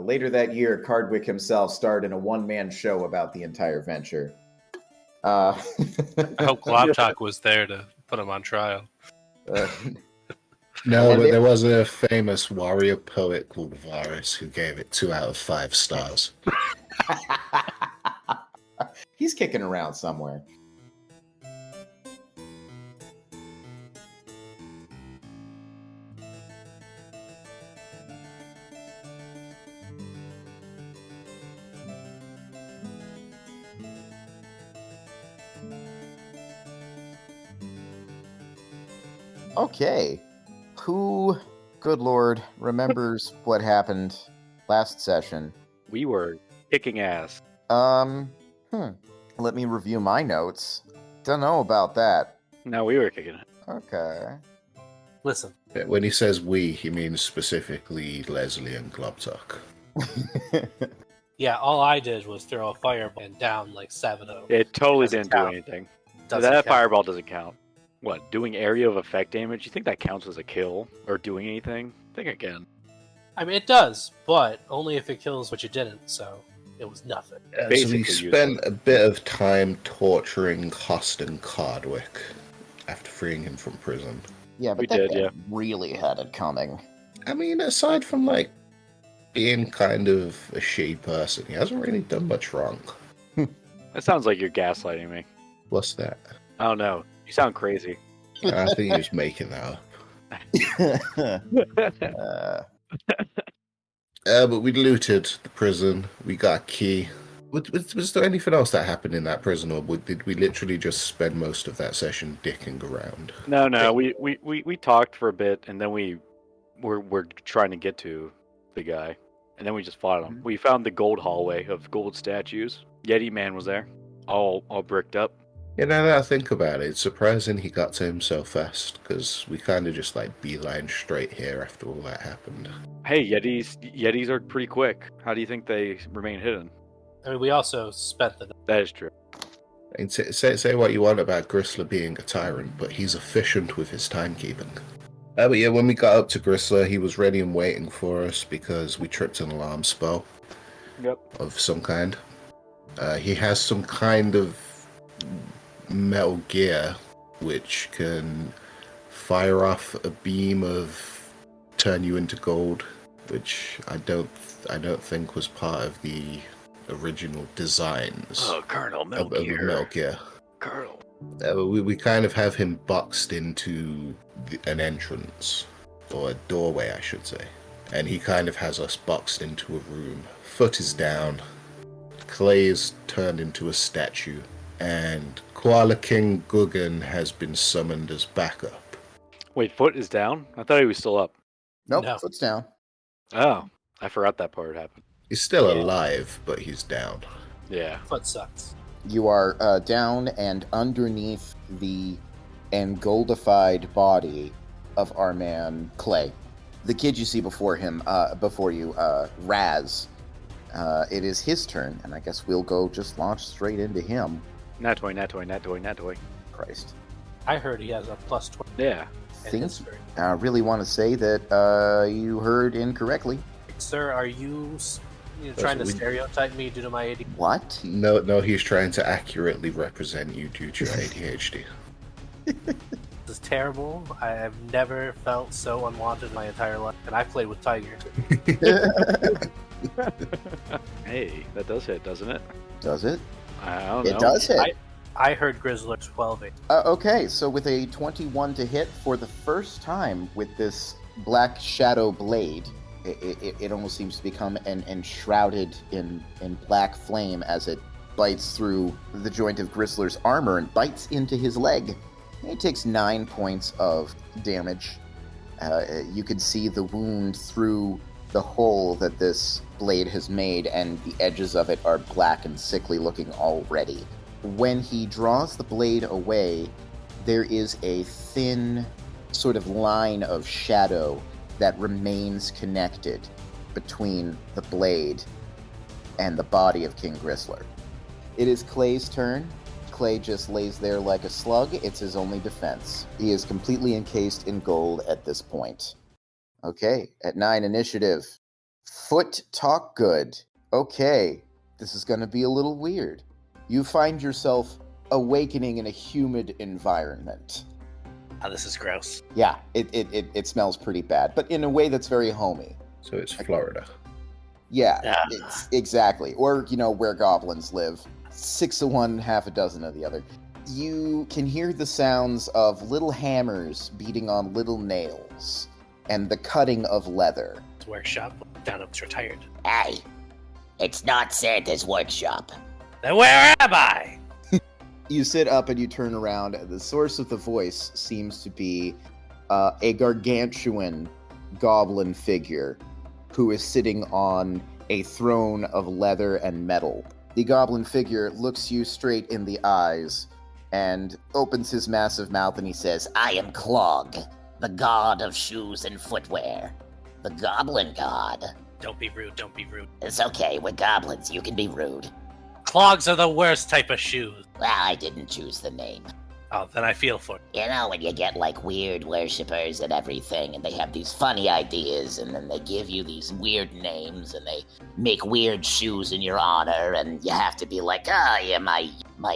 Later that year, Cardwick himself starred in a one-man show about the entire venture. I hope Globtalk was there to put him on trial. No, but there was a famous warrior poet called Varus who gave it 2 out of 5 stars. He's kicking around somewhere. Okay. Who, good lord, remembers what happened last session? We were kicking ass. Let me review my notes. Don't know about that. No, we were kicking it. Okay. Listen. When he says we, he means specifically Leslie and Globtalk. Yeah, all I did was throw a fireball and down like 7 of them. It totally Doesn't didn't do count. anything. Doesn't That count. fireball doesn't count. What, doing area of effect damage? You think that counts as a kill? Or doing anything? Think again. I mean, it does, but only if it kills what you didn't, so it was nothing. So Basically we spent a bit of time torturing Hostin Cardwick after freeing him from prison. Yeah, but We that did, guy yeah. really had it coming. I mean, aside from, like, being kind of a shitty person, he hasn't really done much wrong. That sounds like you're gaslighting me. What's that? I don't know. You sound crazy. I think he was making that up. But we looted the prison. We got a key. Was there anything else that happened in that prison, or did we literally just spend most of that session dicking around? No. We talked for a bit, and then we're trying to get to the guy, and then we just fought him. We found the gold hallway of gold statues. Yeti Man was there, all bricked up. Yeah, now that I think about it, it's surprising he got to him so fast, because we kind of just, like, beeline straight here after all that happened. Hey, Yetis are pretty quick. How do you think they remain hidden? I mean, we also spent the... That is true. And say what you want about Gristler being a tyrant, but he's efficient with his timekeeping. But yeah, when we got up to Gristler, he was ready and waiting for us because we tripped an alarm spell. Yep. Of some kind. He has some kind of metal gear which can fire off a beam of turn you into gold, which I don't think was part of the original designs. Oh, Colonel Metal of Gear. Metal Gear. Colonel. We kind of have him boxed into an entrance, or a doorway, I should say. And he kind of has us boxed into a room. Foot is down. Clay is turned into a statue. And Koala King Guggen has been summoned as backup. Wait, Foot is down? I thought he was still up. Nope, No. foot's down. Oh, I forgot that part happened. He's still Yeah. alive, but he's down. Yeah. Foot sucks. You are down and underneath the engoldified body of our man Clay. The kid you see before you, Raz. It is his turn, and I guess we'll go just launch straight into him. Nat toy. Christ. I heard he has a plus 20 Yeah. in Think, history. I really want to say that you heard incorrectly. Sir, are you trying to stereotype me due to my ADHD? What? No, he's trying to accurately represent you due to your ADHD. This is terrible. I have never felt so unwanted in my entire life, and I played with Tiger. Hey, that does hit, doesn't it? Does it? I don't know. It does hit. I heard Grizzler 12. Okay, so with a 21 to hit for the first time with this black shadow blade, it almost seems to become enshrouded in black flame as it bites through the joint of Gristler's armor and bites into his leg. He takes 9 points of damage. You can see the wound through the hole that this blade has made, and the edges of it are black and sickly looking already. When he draws the blade away, there is a thin sort of line of shadow that remains connected between the blade and the body of King Gristler. It is Clay's turn. Clay just lays there like a slug. It's his only defense. He is completely encased in gold at this point. Okay, at 9 initiative, Foot talk good. Okay, this is going to be a little weird. You find yourself awakening in a humid environment. Oh, this is gross. Yeah, it smells pretty bad, but in a way that's very homey. So it's Florida. Yeah, it's exactly. Or, where goblins live. 6 of one, half a dozen of the other. You can hear the sounds of little hammers beating on little nails and the cutting of leather. It's workshop. Downup's retired. Hey, it's not Santa's workshop. Then where am I? You sit up and you turn around, and the source of the voice seems to be a gargantuan goblin figure who is sitting on a throne of leather and metal. The goblin figure looks you straight in the eyes and opens his massive mouth and he says, I am Clog, the god of shoes and footwear. The goblin god. Don't be rude, don't be rude. It's okay, we're goblins, you can be rude. Clogs are the worst type of shoes. Well, I didn't choose the name. Oh, then I feel for it. You know, when you get like weird worshippers and everything, and they have these funny ideas, and then they give you these weird names, and they make weird shoes in your honor, and you have to be like, oh, yeah, my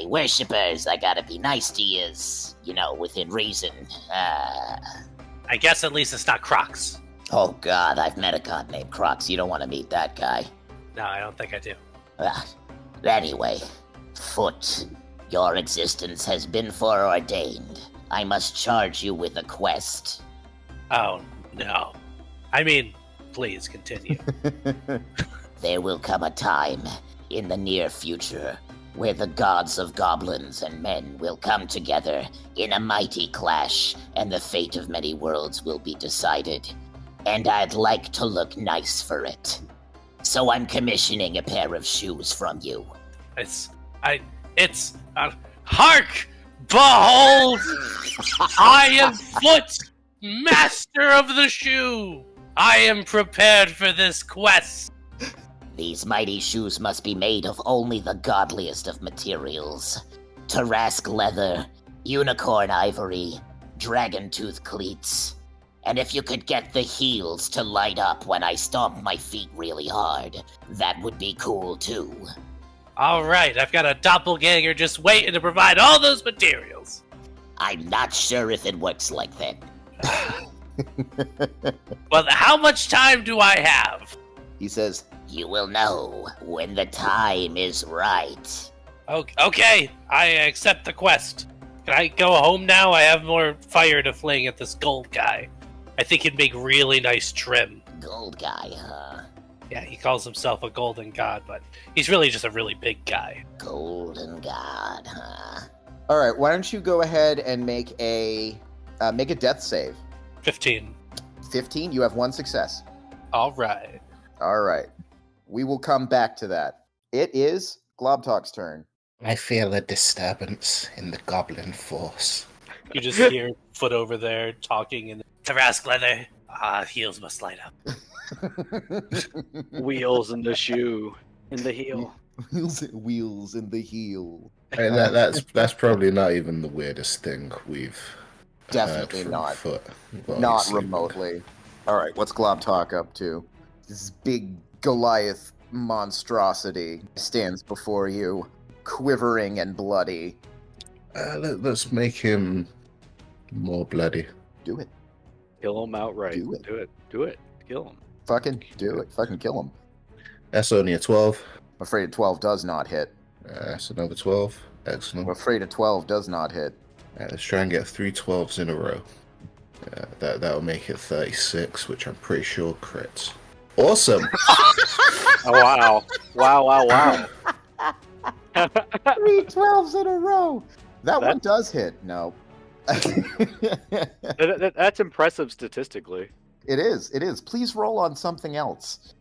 worshippers, I gotta be nice to yous, within reason. I guess at least it's not Crocs. Oh god, I've met a god named Crocs, you don't want to meet that guy. No, I don't think I do. Anyway, Foot, your existence has been foreordained. I must charge you with a quest. Oh, no. I mean, please continue. There will come a time in the near future where the gods of goblins and men will come together in a mighty clash, and the fate of many worlds will be decided. And I'd like to look nice for it. So I'm commissioning a pair of shoes from you. Hark! Behold! I am Foot, master of the shoe! I am prepared for this quest! These mighty shoes must be made of only the godliest of materials. Tarask leather, unicorn ivory, dragon tooth cleats. And if you could get the heels to light up when I stomp my feet really hard, that would be cool too. Alright, I've got a doppelganger just waiting to provide all those materials. I'm not sure if it works like that. Well, how much time do I have? He says, You will know when the time is right. Okay, I accept the quest. Can I go home now? I have more fire to fling at this gold guy. I think he'd make really nice trim. Gold guy, huh? Yeah, he calls himself a golden god, but he's really just a really big guy. Golden god, huh? all right, why don't you go ahead and make a death save. 15. 15, you have one success. Alright. All right. We will come back to that. It is Globtalk's turn. I feel a disturbance in the goblin force. You just hear Foot over there talking in Tarask leather. Heels must light up. Wheels in the shoe, in the heel. Wheels in the heel. And that's probably not even the weirdest thing we've Definitely heard from not. Foot. Not Obviously, remotely. All right, what's Globtalk up to? This big Goliath monstrosity stands before you, quivering and bloody. Let's make him more bloody. Do it. Kill him outright. Do it. Do it. Kill him. Fucking do it. Fucking kill him. That's only a 12. I'm afraid a 12 does not hit. That's another 12. Excellent. I'm afraid a 12 does not hit. Let's try and get 3 12s in a row. That'll make it 36, which I'm pretty sure crits. Awesome! Oh, wow. Wow. 3 12s in a row! That one does hit. No. That's impressive statistically. It is. It is. Please roll on something else.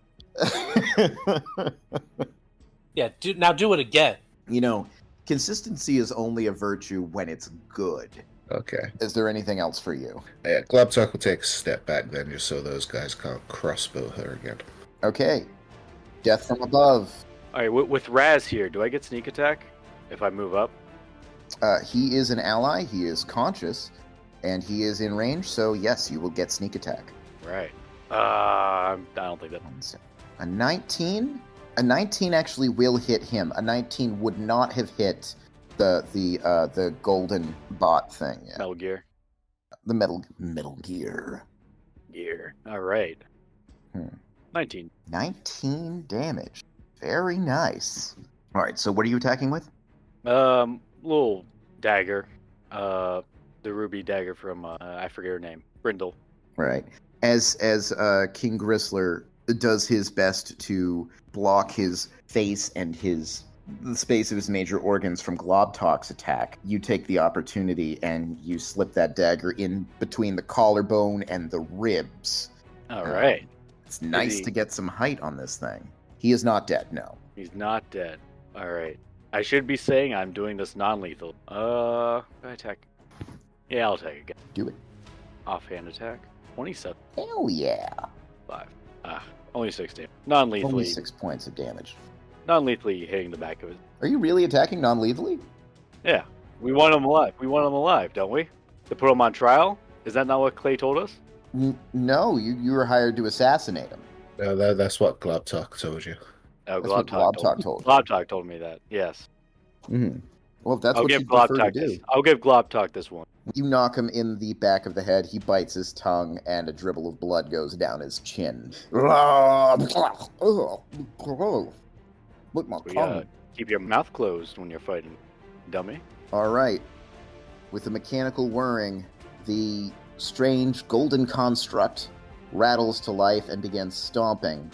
Yeah, do it again. Consistency is only a virtue when it's good. Okay. Is there anything else for you? Yeah, Globtalk will take a step back then, just so those guys can't crossbow her again. Okay. Death from above. All right, with Raz here, do I get sneak attack if I move up? He is an ally. He is conscious, and he is in range. So yes, you will get sneak attack. Right. I don't think that. A 19? A 19 actually will hit him. A 19 would not have hit the golden bot thing. Yeah. Metal Gear. The Metal Gear. Gear. All right. 19. 19 damage. Very nice. All right, so what are you attacking with? Little dagger. The ruby dagger from I forget her name. Brindle. Right. As King Gristler does his best to block his face and the space of his major organs from Globtalk's attack, you take the opportunity and you slip that dagger in between the collarbone and the ribs. All right. It's nice to get some height on this thing. He is not dead, no. He's not dead. All right. I should be saying I'm doing this non-lethal. Attack. Yeah, I'll take it again. Do it. Offhand attack. 27. Hell yeah. 5. Only 16. Non-lethally. Only 6 points of damage. Non-lethally hitting the back of it. Are you really attacking non-lethally? Yeah. We want him alive. We want him alive, don't we? To put him on trial? Is that not what Clay told us? No, you were hired to assassinate him. No, that's what Globtalk told you. Oh, That's what Globtalk told you. Globtalk told me that. Yes. Mm-hmm. Well, if that's I'll what give you prefer to Globtalk do. this. I'll give Globtalk this one. You knock him in the back of the head, he bites his tongue, and a dribble of blood goes down his chin. Look, my tongue. Keep your mouth closed when you're fighting, dummy. All right. With a mechanical whirring, the strange golden construct rattles to life and begins stomping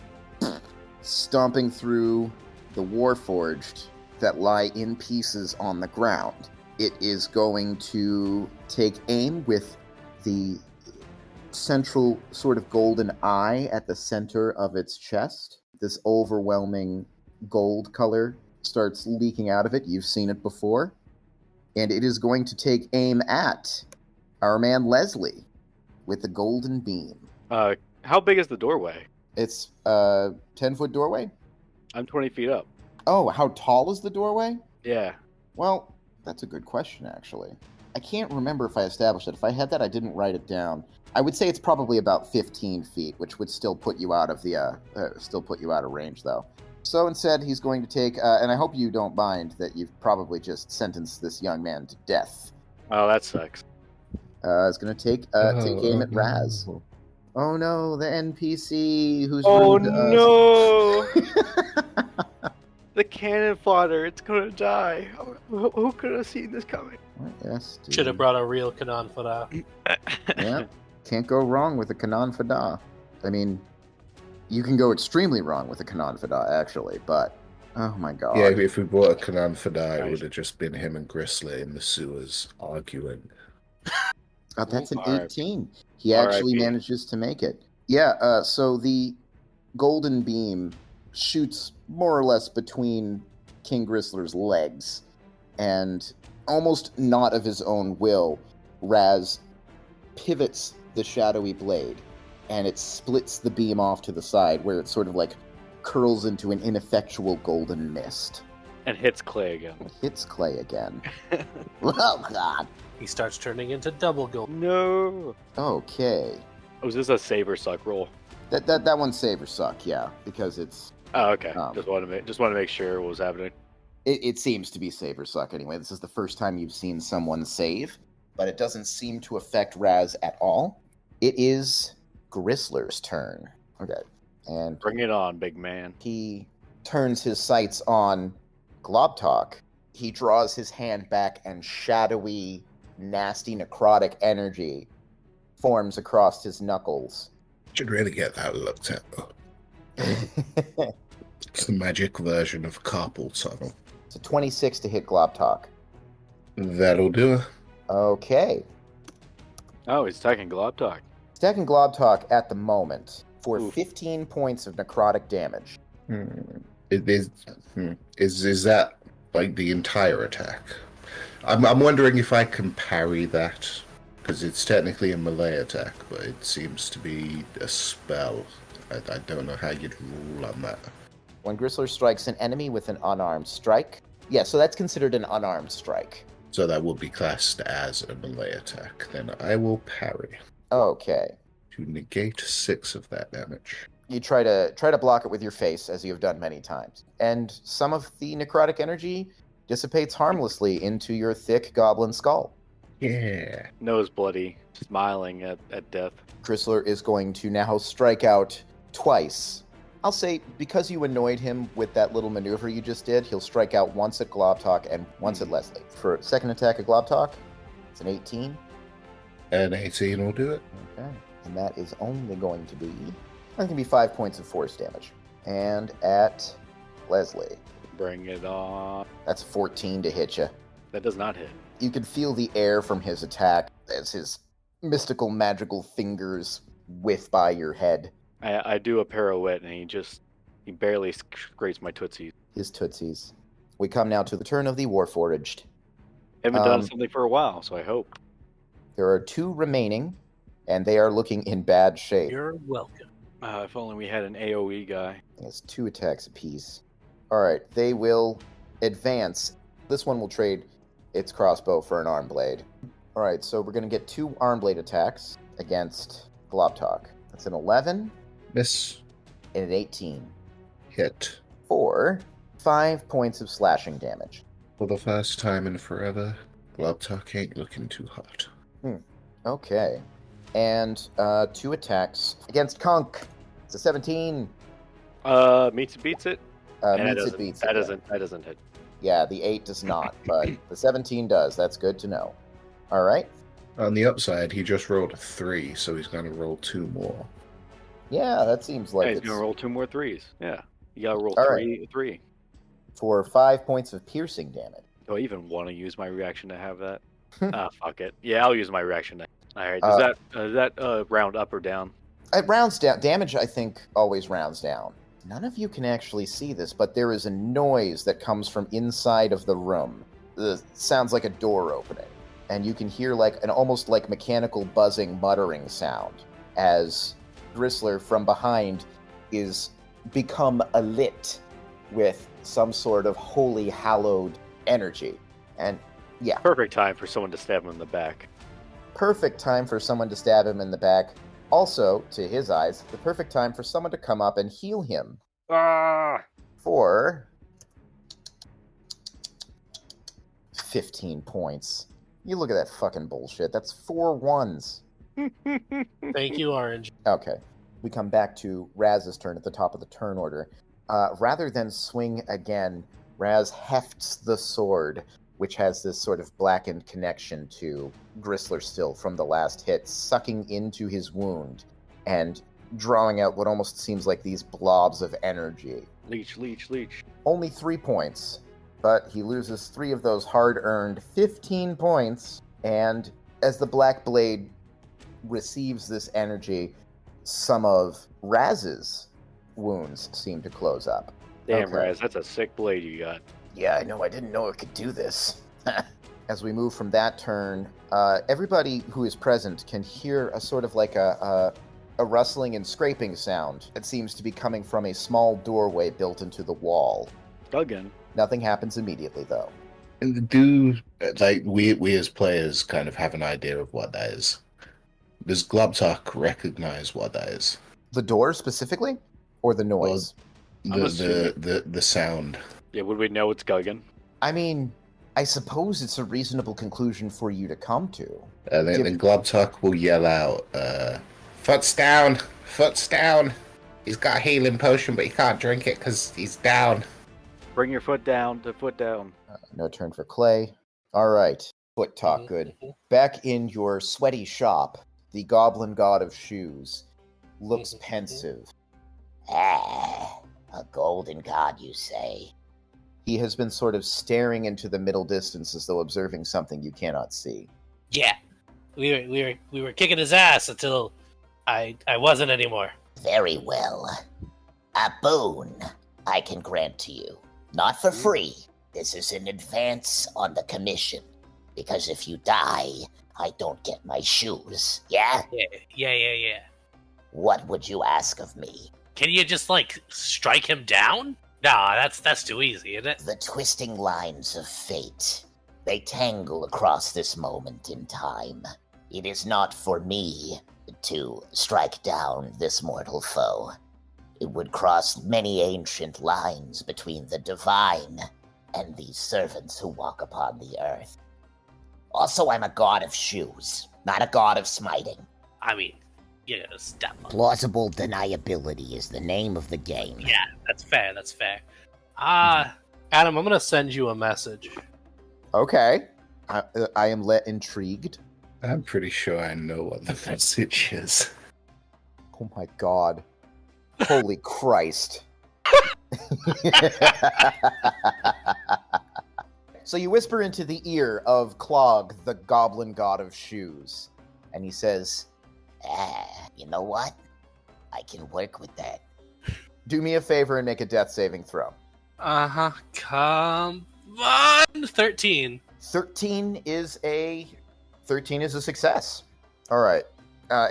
through the Warforged that lie in pieces on the ground. It is going to take aim with the central sort of golden eye at the center of its chest. This overwhelming gold color starts leaking out of it. You've seen it before. And it is going to take aim at our man Leslie with the golden beam. How big is the doorway? It's a 10-foot doorway? I'm 20 feet up. Oh, how tall is the doorway? Yeah. Well, that's a good question, actually. I can't remember if I established it. If I had that, I didn't write it down. I would say it's probably about 15 feet, which would still put you out of range, though. So instead, he's going to take, and I hope you don't mind that you've probably just sentenced this young man to death. Oh, that sucks. He's going to take aim at Raz. Oh no, the NPC who's Oh rude to no! The cannon fodder, it's gonna die. Who could have seen this coming? Yes, dude. Should have brought a real Kanan Fada. Yeah, can't go wrong with a Kanan Fada. I mean, you can go extremely wrong with a Kanan Fada, actually, but oh my god. Yeah, if we brought a Kanan Fada, it would have just been him and Gristler in the sewers arguing. Oh, that's an R.I.P. 18. He actually R.I.P. manages to make it. Yeah, so the golden beam shoots more or less between King Gristler's legs, and almost not of his own will, Raz pivots the shadowy blade, and it splits the beam off to the side, where it sort of like curls into an ineffectual golden mist. And hits Clay again. Hits Clay again. Oh, God. He starts turning into double gold. No. Okay. Was this a save or suck roll? That one's save or suck, yeah, because it's... Oh, okay. Um, Just want to make sure what was happening. It seems to be save or suck anyway. This is the first time you've seen someone save, but it doesn't seem to affect Raz at all. It is Gristler's turn. Okay. And Bring it on, big man. he turns his sights on Globtalk. He draws his hand back, and shadowy, nasty, necrotic energy forms across his knuckles. Should really get that looked at, though. It's the magic version of carpal tunnel. It's a 26 to hit Globtalk. That'll do it. Okay. Oh, he's attacking Globtalk. Stacking Globtalk at the moment for Oof. 15 points of necrotic damage. Is that like the entire attack? I'm wondering if I can parry that, because it's technically a melee attack, but it seems to be a spell. I don't know how you'd rule on that. When Gristler strikes an enemy with an unarmed strike. Yeah, so that's considered an unarmed strike. So that would be classed as a melee attack. Then I will parry Okay. to negate 6 of that damage. You try to block it with your face, as you have done many times, and some of the necrotic energy dissipates harmlessly into your thick goblin skull. Yeah. Nose bloody, smiling at death. Chrysler is going to now strike out twice. I'll say, because you annoyed him with that little maneuver you just did, he'll strike out once at Globtalk and once at Leslie. For second attack at Globtalk, it's an 18. An 18 will do it. Okay. And that is only going to be... That can be 5 points of force damage. And at Leslie, Bring it on. that's 14 to hit you. That does not hit. You can feel the air from his attack as his mystical, magical fingers whiff by your head. I do a pirouette, and he barely scrapes my tootsies. His tootsies. We come now to the turn of the Warforged. Haven't done something for a while, so I hope. There are 2 remaining, and they are looking in bad shape. You're welcome. If only we had an AoE guy. It's 2 attacks apiece. Alright, they will advance. This one will trade its crossbow for an arm blade. Alright, so we're going to get 2 arm blade attacks against Globtalk. That's an 11 Miss. and an 18. Hit. For 5 points of slashing damage. For the first time in forever, Globtalk ain't looking too hot. Okay. And 2 attacks against Conk. It's a 17. Meets it, beats it. Meets it, beats it. That doesn't hit. Yeah, the 8 does not, but the 17 does. That's good to know. All right. On the upside, he just rolled a 3, so he's going to roll 2 more. Yeah, that seems like He's it's gonna roll 2 more 3s. Yeah, you gotta roll All three. for 5 points of piercing damage. Do I even want to use my reaction to have that? Fuck it. Yeah, I'll use my reaction. All right. Does that round up or down? It rounds down. Damage, I think, always rounds down. None of you can actually see this, but there is a noise that comes from inside of the room. It sounds like a door opening. And you can hear like an almost like mechanical buzzing, muttering sound as Gristler from behind is become alit with some sort of holy hallowed energy. And yeah, Perfect time for someone to stab him in the back. perfect time for someone to stab him in the back. Also, to his eyes, the perfect time for someone to come up and heal him Ah! for 15 points. You look at that fucking bullshit. That's 4 1s. Thank you, Orange. Okay. We come back to Raz's turn at the top of the turn order. Rather than swing again, Raz hefts the sword, which has this sort of blackened connection to Gristler still from the last hit, sucking into his wound and drawing out what almost seems like these blobs of energy. Leech. Only 3 points, but he loses 3 of those hard-earned 15 points, and as the Black Blade receives this energy, some of Raz's wounds seem to close up. Damn, Okay. Raz, that's a sick blade you got. Yeah, I know. I didn't know it could do this. As we move from that turn, everybody who is present can hear a sort of like a rustling and scraping sound. It seems to be coming from a small doorway built into the wall. Again. Nothing happens immediately, though. Do, like, we as players kind of have an idea of what that is? Does Globtalk recognize what that is? The door specifically, or the noise? The sound. Yeah, would we know it's Guggen? I mean, I suppose it's a reasonable conclusion for you to come to. Then Globtalk will yell out, "Foot's down! Foot's down! He's got a healing potion, but he can't drink it because he's down." Bring your foot down. The foot down. No turn for Clay. All right. Foot talk, good. Back in your sweaty shop, the goblin god of shoes looks pensive. Ah, a golden god, you say? He has been sort of staring into the middle distance as though observing something you cannot see. Yeah, we were kicking his ass until I wasn't anymore. Very well. A boon I can grant to you. Not for free. This is an advance on the commission. Because if you die, I don't get my shoes. Yeah? Yeah. What would you ask of me? Can you just strike him down? Nah, that's too easy, isn't it? The twisting lines of fate. They tangle across this moment in time. It is not for me to strike down this mortal foe. It would cross many ancient lines between the divine and these servants who walk upon the earth. Also, I'm a god of shoes, not a god of smiting. I mean, you gotta step up. Plausible deniability is the name of the game. Yeah, that's fair. That's fair. Adam, I'm gonna send you a message. Okay. I am intrigued. I'm pretty sure I know what the message is. Oh my god. Holy Christ. So you whisper into the ear of Clog, the goblin god of shoes, and he says, You know what? I can work with that. do me a favor and make a death saving throw. Come on, 13. 13 is a success. All right.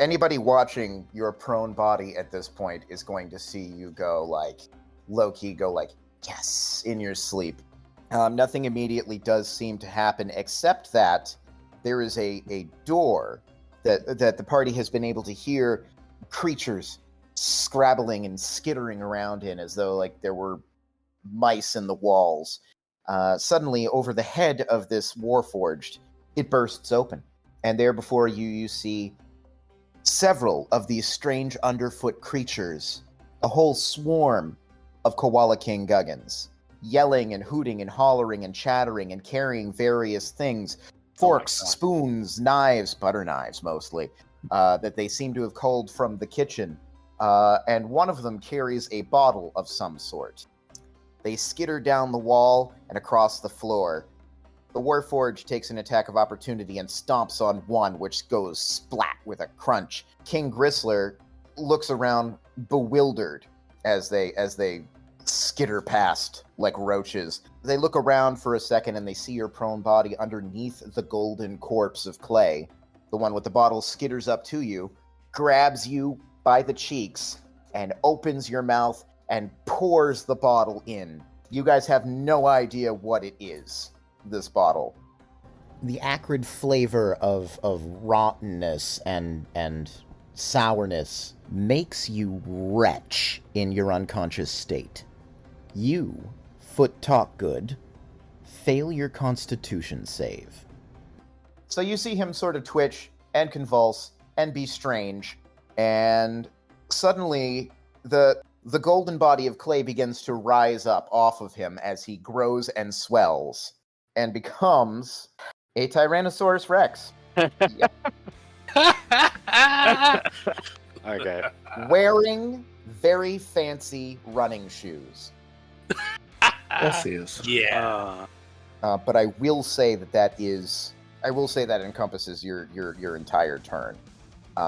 Anybody watching your prone body at this point is going to see you go like low-key go like yes in your sleep. Nothing immediately does seem to happen except that there is a door that the party has been able to hear creatures scrabbling and skittering around in as though like there were mice in the walls. Suddenly, over the head of this Warforged, it bursts open. And there before you, you see several of these strange underfoot creatures, a whole swarm of Koala King Guggins, yelling and hooting and hollering and chattering and carrying various things, forks, spoons, knives, butter knives mostly, that they seem to have culled from the kitchen. And one of them carries a bottle of some sort. They skitter down the wall and across the floor. The Warforged takes an attack of opportunity and stomps on one, which goes splat with a crunch. King Gristler looks around bewildered as they skitter past like roaches. They look around for a second and they see your prone body underneath the golden corpse of clay. The one with the bottle skitters up to you, grabs you by the cheeks, and opens your mouth and pours the bottle in. You guys have no idea what it is, this bottle. The acrid flavor of rottenness and sourness makes you retch in your unconscious state. You, Foot Talk Good, fail your constitution save. So you see him sort of twitch and convulse and be strange, and suddenly the golden body of clay begins to rise up off of him as he grows and swells and becomes a Tyrannosaurus Rex. Yep. Okay. Wearing very fancy running shoes. Yes, he is. Yeah. But I will say that encompasses your entire turn.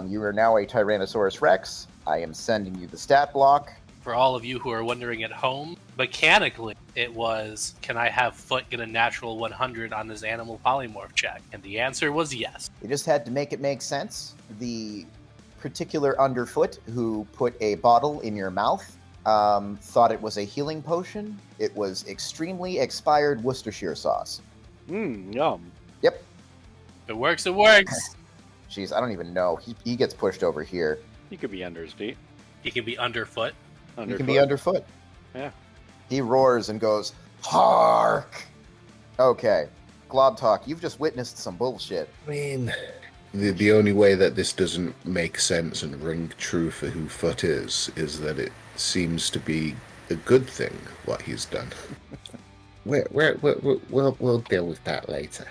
You are now a Tyrannosaurus Rex. I am sending you the stat block. For all of you who are wondering at home, mechanically, it was, can I have Foot get a natural 100 on this animal polymorph check? And the answer was yes. You just had to make it make sense. The particular underfoot who put a bottle in your mouth thought it was a healing potion. It was extremely expired Worcestershire sauce. Yum. Yep. If it works, it works. Jeez, I don't even know. He gets pushed over here. He could be under his feet. He can be underfoot. He can be underfoot. Yeah. He roars and goes, Hark! Okay. Glob Talk, you've just witnessed some bullshit. I mean, the only way that this doesn't make sense and ring true for who Foot is that it seems to be a good thing, what he's done. We'll deal with that later.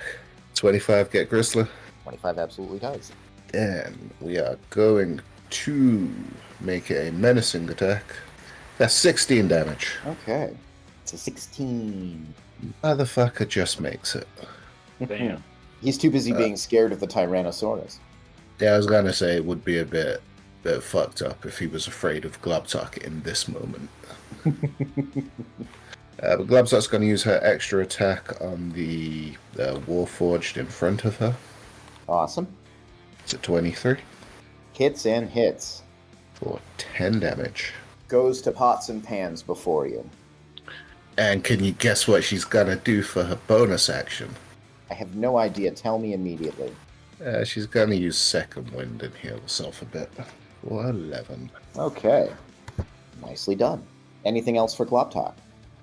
25 get Gristler. 25 absolutely does. And we are going to make a menacing attack. That's 16 damage. Okay. It's a 16. Motherfucker just makes it. Damn. He's too busy being scared of the Tyrannosaurus. Yeah, I was gonna say it would be a bit fucked up if he was afraid of Globtalk in this moment. But Globtalk's gonna use her extra attack on the Warforged in front of her. Awesome. It's a 23 Hits and hits. for 10 damage. Goes to pots and pans before you. And can you guess what she's gonna do for her bonus action? I have no idea. Tell me immediately. She's gonna use Second Wind and heal herself a bit. For 11. Okay. Nicely done. Anything else for Globtalk?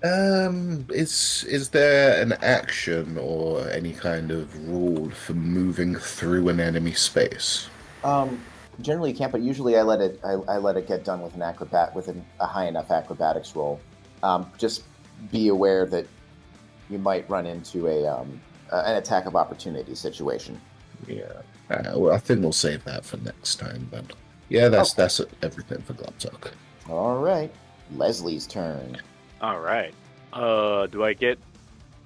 Is there an action or any kind of rule for moving through an enemy space? Generally you can't, but usually I let it get done with a high enough acrobatics roll. Just be aware that you might run into an attack of opportunity situation. Yeah. Well, I think we'll save that for next time. But yeah, that's everything for Globtalk. All right, Leslie's turn. All right. Do I get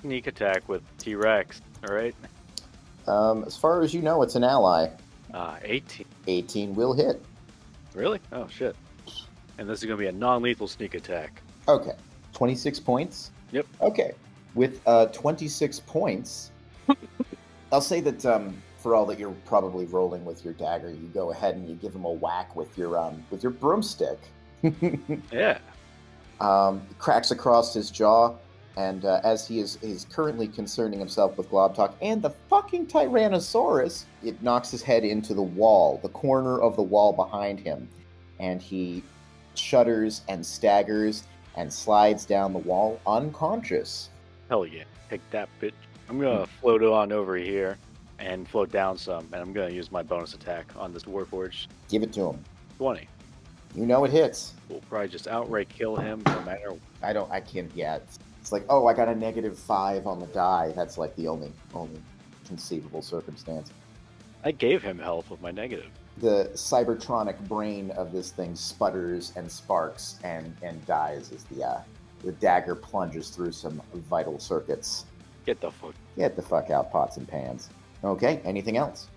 sneak attack with T-Rex? All right. As far as you know, it's an ally. 18. 18 will hit. Really? Oh shit. And this is gonna be a non-lethal sneak attack. Okay, 26 points. Yep. Okay, with 26 points, I'll say that for all that you're probably rolling with your dagger, you go ahead and you give him a whack with your broomstick. Yeah. Cracks across his jaw, and as he is currently concerning himself with Globtalk and the fucking Tyrannosaurus, it knocks his head into the wall, the corner of the wall behind him, and he shudders and staggers and slides down the wall unconscious. Hell yeah. Take that, bitch. I'm gonna float on over here and float down some, and I'm gonna use my bonus attack on this Warforged. Give it to him. 20. You know it hits. We'll probably just outright kill him no matter. I can't yet. It's like, oh, I got a -5 on the die. That's like the only conceivable circumstance. I gave him health with my negative. The cybertronic brain of this thing sputters and sparks and dies as the dagger plunges through some vital circuits. Get the fuck. Get the fuck out, pots and pans. Okay, anything else?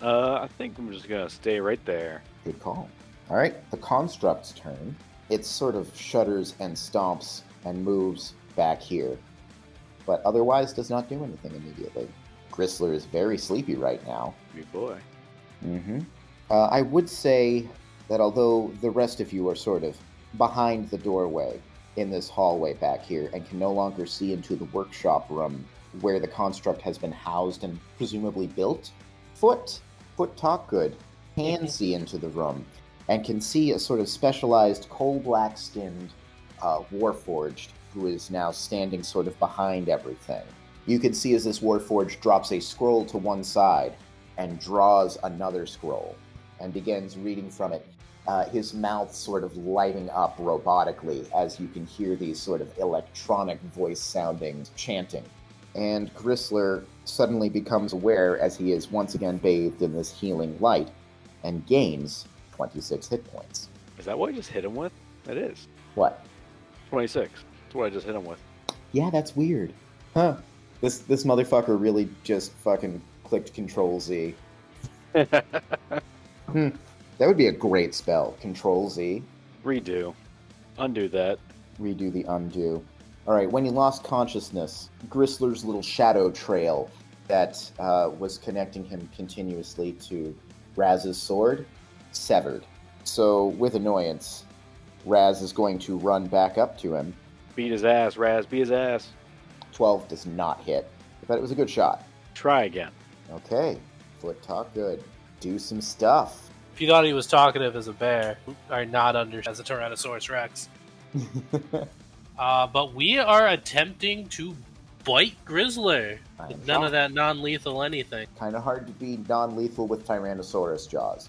I think I'm just gonna stay right there. Good call. All right, the construct's turn. It sort of shudders and stomps and moves back here, but otherwise does not do anything immediately. Gristler is very sleepy right now. Me boy. Mm-hmm. I would say that although the rest of you are sort of behind the doorway in this hallway back here and can no longer see into the workshop room where the construct has been housed and presumably built, Foot Talkgood can see into the room and can see a sort of specialized coal-black-skinned Warforged who is now standing sort of behind everything. You can see as this Warforged drops a scroll to one side and draws another scroll and begins reading from it, his mouth sort of lighting up robotically as you can hear these sort of electronic voice-sounding chanting. And Gristler suddenly becomes aware as he is once again bathed in this healing light and gains 26 hit points. Is that what I just hit him with? It is. What? 26. That's what I just hit him with. Yeah, that's weird. Huh. This motherfucker really just fucking clicked Control-Z. That would be a great spell. Control-Z. Redo. Undo that. Redo the undo. All right, when he lost consciousness, Gristler's little shadow trail that was connecting him continuously to Raz's sword severed. So, with annoyance, Raz is going to run back up to him. Beat his ass, Raz. Beat his ass. 12 does not hit, but it was a good shot. Try again. Okay, Foot Talkgood. Do some stuff. If you thought he was talkative as a bear, are not under as a Tyrannosaurus Rex. But we are attempting to bite Grizzler. None of that non-lethal anything. Kind of hard to be non-lethal with Tyrannosaurus jaws.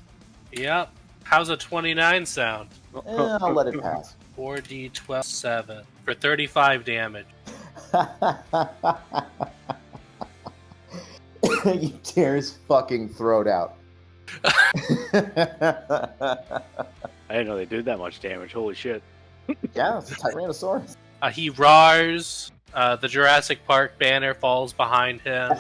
Yep. How's a 29 sound? I'll let it pass. 4d12 7 for 35 damage. You tear his fucking throat out. I didn't know they did that much damage. Holy shit. Yeah, it's a Tyrannosaurus. He roars. The Jurassic Park banner falls behind him.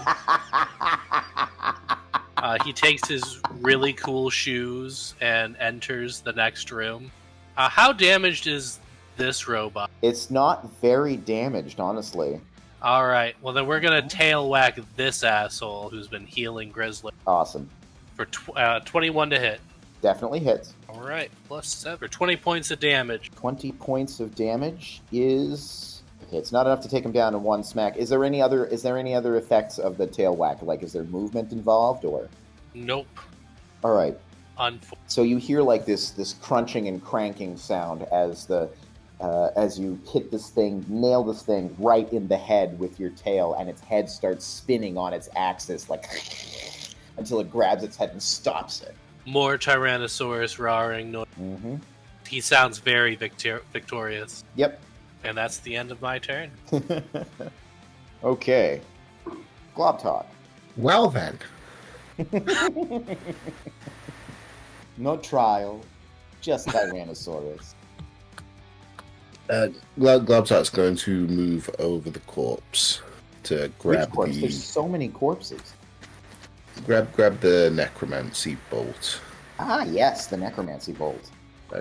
He takes his really cool shoes and enters the next room. How damaged is this robot? It's not very damaged, honestly. Alright, well then we're gonna tail whack this asshole who's been healing Grizzly. Awesome. For 21 to hit. Definitely hits. Alright, plus 7. For 20 points of damage. 20 points of damage is... Okay, it's not enough to take him down in one smack. Is there any other effects of the tail whack? Like, is there movement involved, or...? Nope. Alright. So you hear like this crunching and cranking sound as you hit this thing, nail this thing right in the head with your tail, and its head starts spinning on its axis like until it grabs its head and stops it. More Tyrannosaurus roaring noise. Mm-hmm. He sounds very victorious. Yep. And that's the end of my turn. Okay. Glob talk. Well then. No trial, just Tyrannosaurus. Globtop's going to move over the corpse to grab Which corpse? There's so many corpses. grab the necromancy bolt. Ah, yes, the necromancy bolt.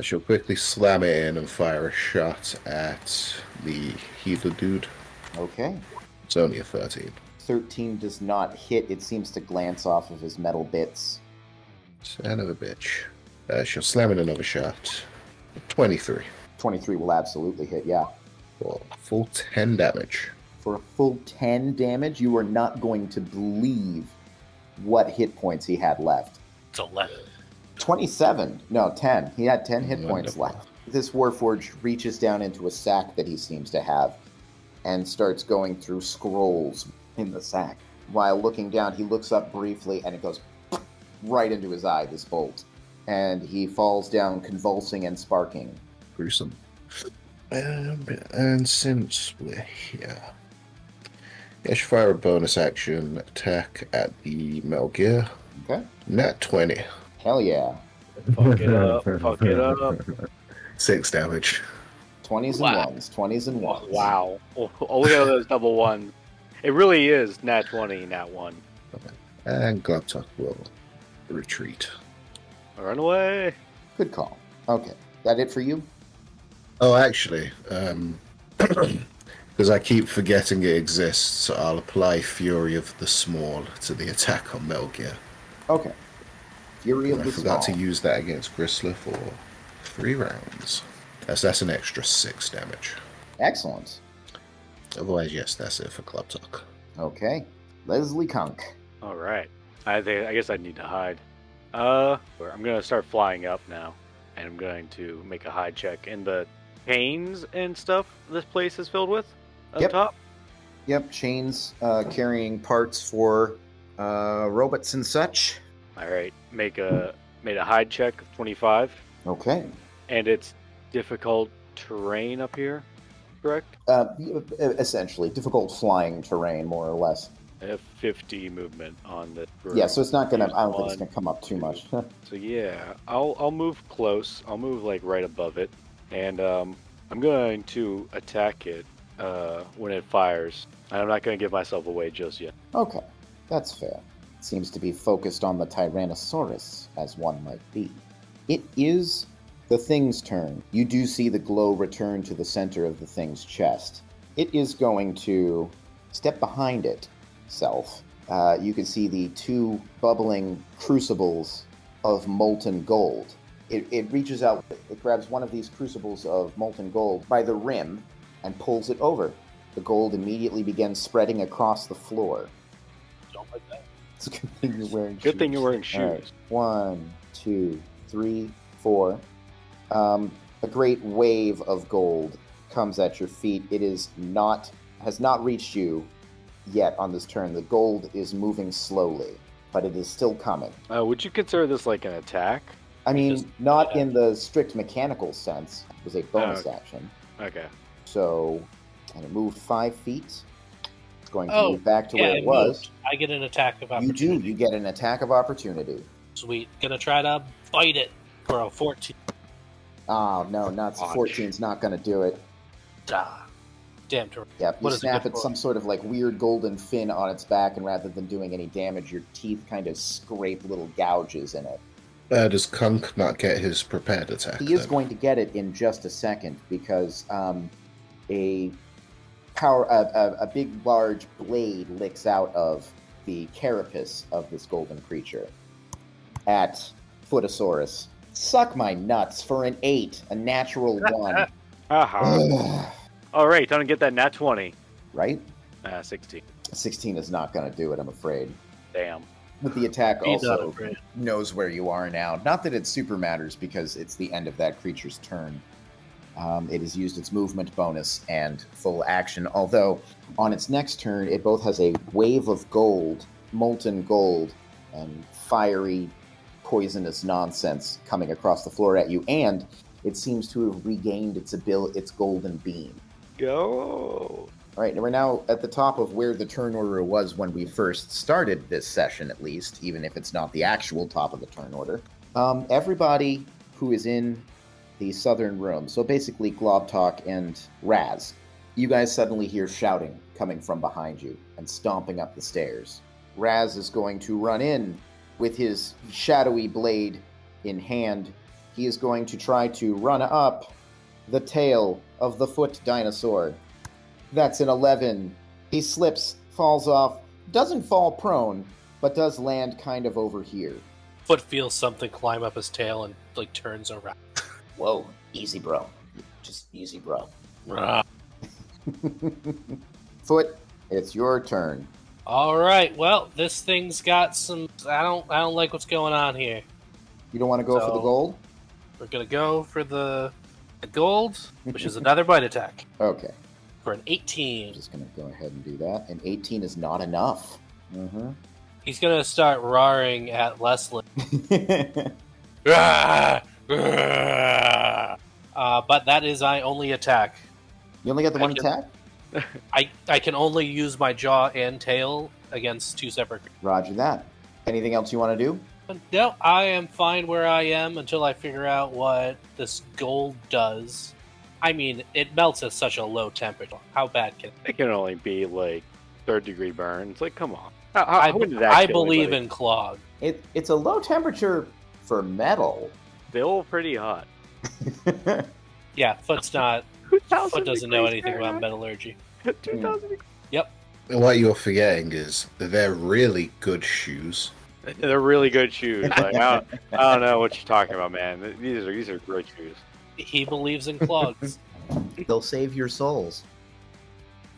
She'll quickly slam it in and fire a shot at the healer dude. Okay. It's only a 13. 13 does not hit. It seems to glance off of his metal bits. Son of a bitch. She'll slam in another shot. 23. 23 will absolutely hit, yeah. For full 10 damage. For a full 10 damage, you are not going to believe what hit points he had left. It's 11. 27. No, 10. He had 10 hit points Wonderful. left. This Warforged reaches down into a sack that he seems to have and starts going through scrolls in the sack. While looking down, he looks up briefly and it goes right into his eye, this bolt. And he falls down, convulsing and sparking. Gruesome. And since we're here, I should fire a bonus action attack at the Metal Gear. Okay. Nat 20. Hell yeah. Fuck it up. Fuck it up. 6 damage. 20s and Wow. ones. 20s and ones. Wow. Oh, look at those double ones. It really is nat 20, nat 1. And Globtok will retreat. Run away. Good call. Okay. That it for you? Oh, actually, because I keep forgetting it exists, I'll apply Fury of the Small to the attack on Metal Gear. Okay. Fury of I the forgot Small. to use that against Gristler for 3 rounds. That's an extra 6 damage. Excellent. Otherwise, yes, that's it for Globtok. Okay. Leslie Kunk. All right. I guess I need to hide. I'm going to start flying up now. And I'm going to make a hide check. And the chains and stuff this place is filled with up Yep. top. Yep, chains carrying parts for robots and such. All right. Made a hide check of 25. Okay. And it's difficult terrain up here, correct? Essentially, difficult flying terrain, more or less. I have 50 movement on the room. Yeah, so it's not gonna. Use I don't think it's one, gonna come up too much. So yeah, I'll move close. I'll move like right above it, and I'm going to attack it when it fires. And I'm not going to give myself away just yet. Okay, that's fair. Seems to be focused on the Tyrannosaurus, as one might be. It is the thing's turn. You do see the glow return to the center of the thing's chest. It is going to step behind itself. You can see the 2 bubbling crucibles of molten gold. It reaches out, it grabs one of these crucibles of molten gold by the rim and pulls it over. The gold immediately begins spreading across the floor. Don't like that. It's a good thing you're wearing shoes. Good thing you're wearing shoes. All right. 1, 2, 3, 4. A great wave of gold comes at your feet. It has not reached you yet on this turn. The gold is moving slowly, but it is still coming. Would you consider this like an attack? I mean, Just- not in the strict mechanical sense. It was a bonus action. Okay. So, and it moved 5 feet. It's going to Oh, move back to yeah, where it it was. moved. I get an attack of You opportunity. do. You get an attack of opportunity. Sweet. Gonna try to bite it for a 14. Oh, no, not Ouch. 14's not going to do it. Ah, damn turtle. Yep, you What is it snap good at for? some sort of like weird golden fin on its back, and rather than doing any damage, your teeth kind of scrape little gouges in it. Does Kunk not get his prepared attack? He is then? going to get it in just a second because a big, large blade licks out of the carapace of this golden creature at Footosaurus. Suck my nuts for an 8, a natural 1. Aha. All right, time to get that nat 20. Right? 16. 16 is not going to do it, I'm afraid. Damn. But the attack He's not also afraid. knows where you are now. Not that it super matters because it's the end of that creature's turn. It has used its movement bonus and full action, although on its next turn, it both has a wave of gold, molten gold, and fiery, poisonous nonsense coming across the floor at you, and it seems to have regained its golden beam. Go. All right, and we're now at the top of where the turn order was when we first started this session, at least, even if it's not the actual top of the turn order. Everybody who is in the southern room, so basically Globtalk and Raz, you guys suddenly hear shouting coming from behind you and stomping up the stairs. Raz is going to run in with his shadowy blade in hand. He is going to try to run up the tail of the foot dinosaur. That's an 11. He slips, falls off, doesn't fall prone, but does land kind of over here. Foot feels something climb up his tail and like turns around. Whoa, easy, bro. Just easy, bro. Rah. Foot, it's your turn. All right. Well, this thing's got some. I don't like what's going on here. You don't want to go for the So- gold? We're gonna go for the gold, which is another bite attack Okay. for an 18. I'm just going to go ahead and do that. And 18 is not enough. He's gonna start roaring at Leslie. Rah! Rah! But that is my only attack. You only got the I one can- attack? I can only use my jaw and tail against two separate creatures. Roger that. Anything else you want to do? No, I am fine where I am until I figure out what this gold does. I mean, it melts at such a low temperature. How bad can it? It can only be like 3rd-degree burns. Like, come on. I How did that I kill believe anybody? in clog. It's a low temperature for metal. Still pretty hot. Yeah, Foot's not. 2,000 Foot doesn't know degrees anything about Fahrenheit. metallurgy. 2,000 degrees. What you're forgetting is they're really good shoes. They're really good shoes. Like, I don't know what you're talking about, man. These are great shoes. He believes in clogs. They'll save your souls.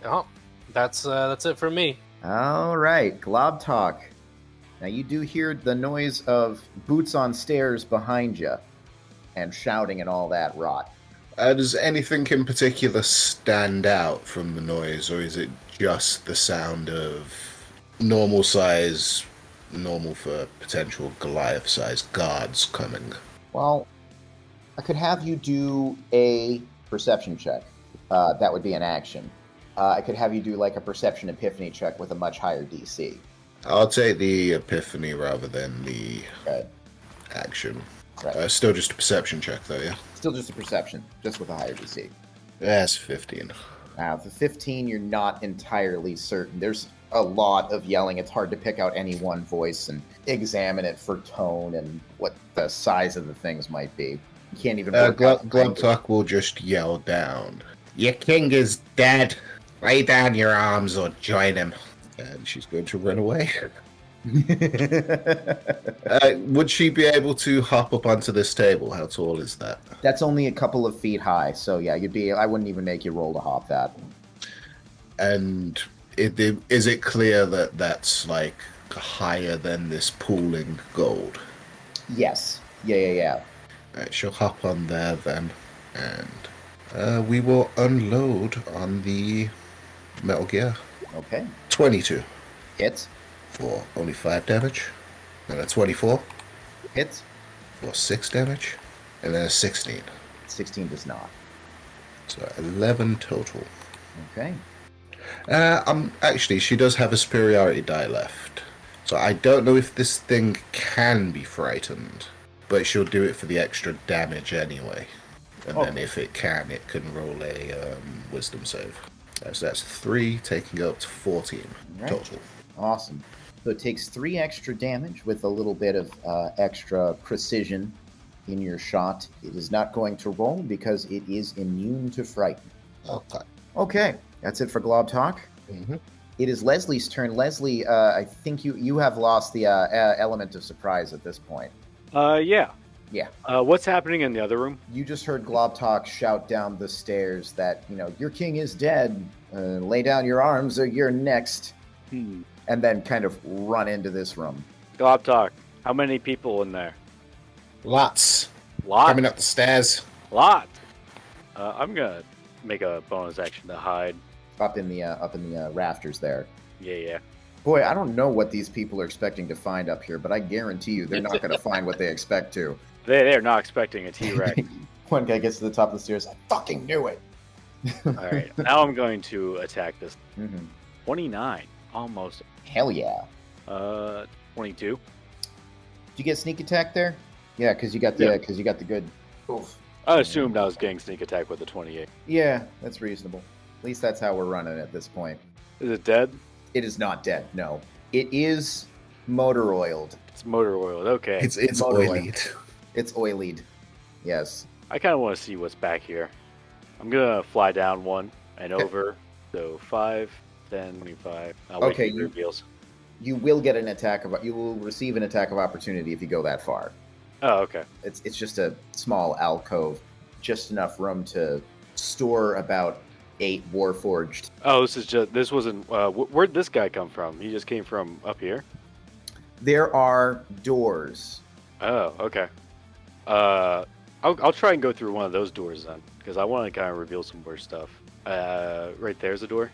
Oh, that's it for me. All right, Glob Talk. Now you do hear the noise of boots on stairs behind you, and shouting and all that rot. Does anything in particular stand out from the noise, or is it just the sound of normal for potential Goliath-sized guards coming? Well, I could have you do a perception check. That would be an action. I could have you do like a perception epiphany check with a much higher DC. I'll take the epiphany rather than the Right. action. Right. Still just a perception check, though, yeah? Still just a perception, just with a higher DC. That's 15. Now, the 15, you're not entirely certain. There's a lot of yelling. It's hard to pick out any one voice and examine it for tone and what the size of the things might be. You can't even work out the language. Globtalk will just yell down, "Your king is dead! Lay down your arms or join him." And she's going to run away. Would she be able to hop up onto this table? How tall is that? That's only a couple of feet high, so yeah, I wouldn't even make you roll to hop that. And is it clear that that's like higher than this pooling gold? Yes. Yeah. Right, she'll hop on there then, and we will unload on the Metal Gear. Okay. 22 Hits. for only 5 damage, and a 24 Hits. for 6 damage, and then a 16. 16 does not. So 11 total. Okay. Actually, she does have a superiority die left, so I don't know if this thing can be frightened, but she'll do it for the extra damage anyway. And then if it can roll a wisdom save. So that's 3, taking it up to 14 Right. total. Awesome. So it takes 3 extra damage with a little bit of extra precision in your shot. It is not going to roll because it is immune to frighten. Okay. Okay, that's it for Glob Talk. Mm-hmm. It is Leslie's turn. Leslie, I think you have lost the element of surprise at this point. Yeah. Yeah. What's happening in the other room? You just heard Glob Talk shout down the stairs that, your king is dead. Lay down your arms or you're next. Hmm. And then kind of run into this room. Glob talk. How many people in there? Lots. Lot. Coming up the stairs. Lot. I'm gonna make a bonus action to hide. Up in the rafters there. Yeah. Boy, I don't know what these people are expecting to find up here, but I guarantee you they're not going to find what they expect to. They're not expecting a T-Rex. One guy gets to the top of the stairs. I fucking knew it. All right, now I'm going to attack this. Mm-hmm. 29, almost. Hell yeah. 22. Did you get sneak attack there? Yeah, because you got the good. Oof. I assumed I was getting sneak attack with the 28. Yeah, that's reasonable. At least that's how we're running at this point. Is it dead? It is not dead. No, it is motor oiled. It's motor oiled. Okay. It's Motor oil. oilied. It's oilied. Yes. I kind of want to see what's back here. I'm gonna fly down one and over. So 5, 10, 25. I'll wait Okay, for the reveals. You will get an attack of. You will receive an attack of opportunity if you go that far. Oh, okay. It's just a small alcove, just enough room to store about 8 Warforged. Oh, this wasn't. Where'd this guy come from? He just came from up here. There are doors. Oh, okay. I'll try and go through one of those doors then, because I want to kind of reveal some more stuff. Right there's a door.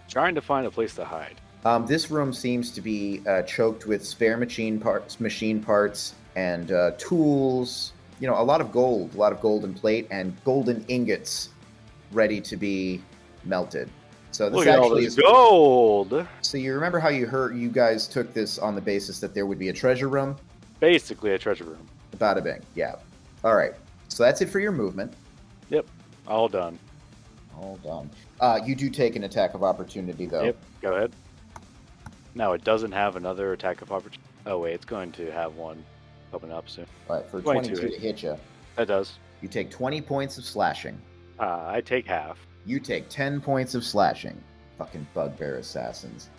Trying to find a place to hide. This room seems to be choked with spare machine parts, and tools. You know, a lot of golden plate and golden ingots ready to be melted. So this Look at all actually this is gold. So you remember how you guys took this on the basis that there would be a treasure room? Basically a treasure room. Bada bing. Yeah. All right. So that's it for your movement. Yep. All done. All done. You do take an attack of opportunity, though. Yep. Go ahead. No, it doesn't have another attack of opportunity. Oh wait, it's going to have one coming up soon. All right. For 22 22 to hit you, That does. you take 20 points of slashing. I take half. You take 10 points of slashing. Fucking bugbear assassins.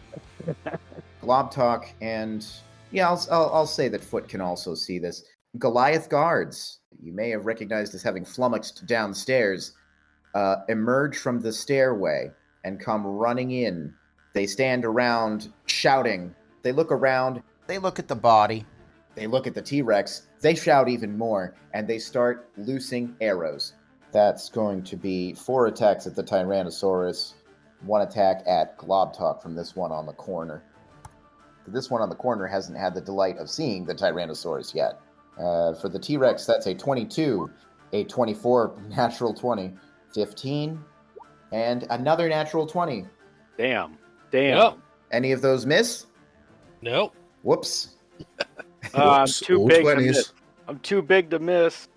Glob talk, and yeah, I'll say that Foot can also see this. Goliath guards, you may have recognized as having flummoxed downstairs, emerge from the stairway and come running in. They stand around shouting. They look around. They look at the body. They look at the T-Rex. They shout even more, and they start loosing arrows. That's going to be 4 attacks at the Tyrannosaurus, 1 attack at Globtalk from this one on the corner. This one on the corner hasn't had the delight of seeing the Tyrannosaurus yet. For the T-Rex, that's a 22, a 24 natural 20, 15, and another natural 20. Damn. Yep. Any of those miss? Nope. Whoops. I'm Whoops, too all big 20s. to miss. I'm too big to miss.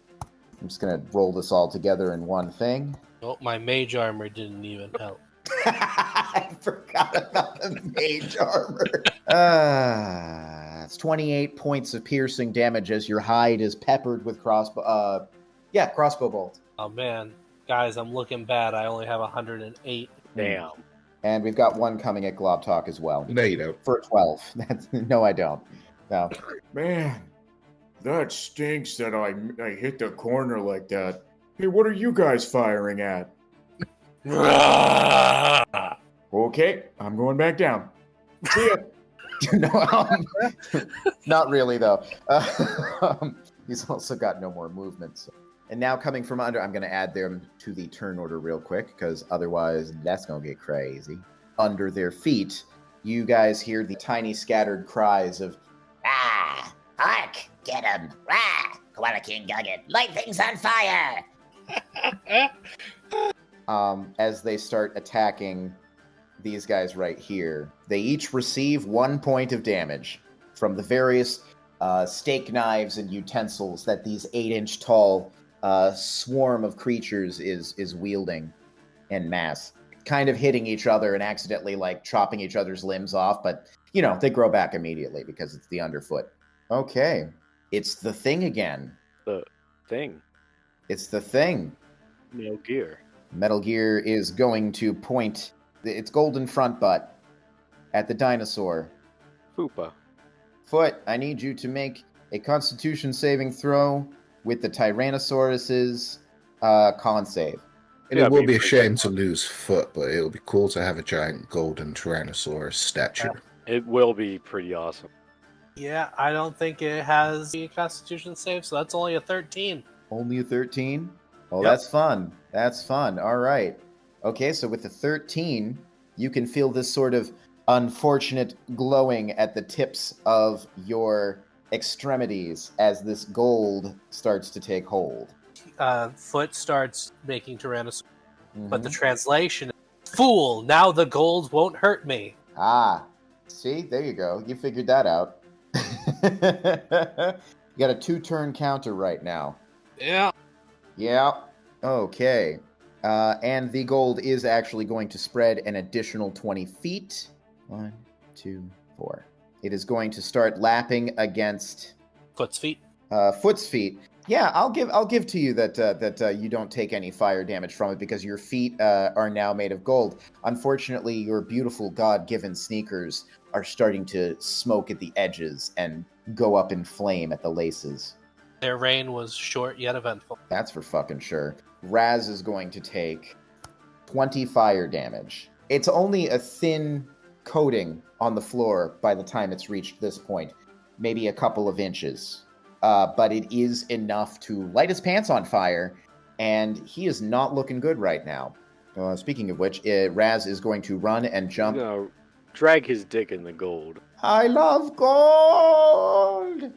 I'm just going to roll this all together in one thing. Nope, my mage armor didn't even help. I forgot about the mage armor. It's 28 points of piercing damage as your hide is peppered with crossbow bolts. Oh man, guys, I'm looking bad. I only have 108. Damn. And we've got one coming at Globtalk as well. No, you don't. For 12. No, I don't. No. Man, that stinks that I hit the corner like that. Hey, what are you guys firing at? Okay, I'm going back down. See ya. No, not really, though. He's also got no more movement. So. And now coming from under, I'm going to add them to the turn order real quick, because otherwise that's going to get crazy. Under their feet, you guys hear the tiny scattered cries of, Ah! Hark! Get him! Rah! Koala King Gugget, light things on fire! as they start attacking these guys right here. They each receive 1 point of damage from the various steak knives and utensils that these 8-inch tall swarm of creatures is wielding en masse, kind of hitting each other and accidentally like chopping each other's limbs off, but you know, they grow back immediately because it's the underfoot. Okay, it's the thing again. The thing. It's the thing. Metal Gear. Metal Gear is going to point its golden front butt at the dinosaur. Poopa. Foot, I need you to make a Constitution saving throw with the Tyrannosaurus's con save. And Yeah, it will be be a pretty shame to lose Foot, but it'll be cool to have a giant golden Tyrannosaurus statue. It will be pretty awesome. Yeah, I don't think it has the Constitution save, so that's only a 13. Only a 13? Oh, Yep. that's fun. That's fun. All right. Okay, so with the 13, you can feel this sort of unfortunate glowing at the tips of your extremities as this gold starts to take hold. Foot starts making Tyrannosaurus, but the Mhm. translation is, "Fool, now the gold won't hurt me." Ah, see, there you go. You figured that out. You got a 2-turn counter right now. Yeah. Yeah. Okay. And the gold is actually going to spread an additional 20 feet. 1, 2, 4. It is going to start lapping against Foot's feet. Foot's feet. Yeah, I'll give to you that you don't take any fire damage from it because your feet are now made of gold. Unfortunately, your beautiful God-given sneakers are starting to smoke at the edges and go up in flame at the laces. Their reign was short yet eventful. That's for fucking sure. Raz is going to take 20 fire damage. It's only a thin coating on the floor by the time it's reached this point, maybe a couple of inches. But it is enough to light his pants on fire, and he is not looking good right now. Speaking of which, Raz is going to run and He's jump. gonna drag his dick in the gold. I love gold!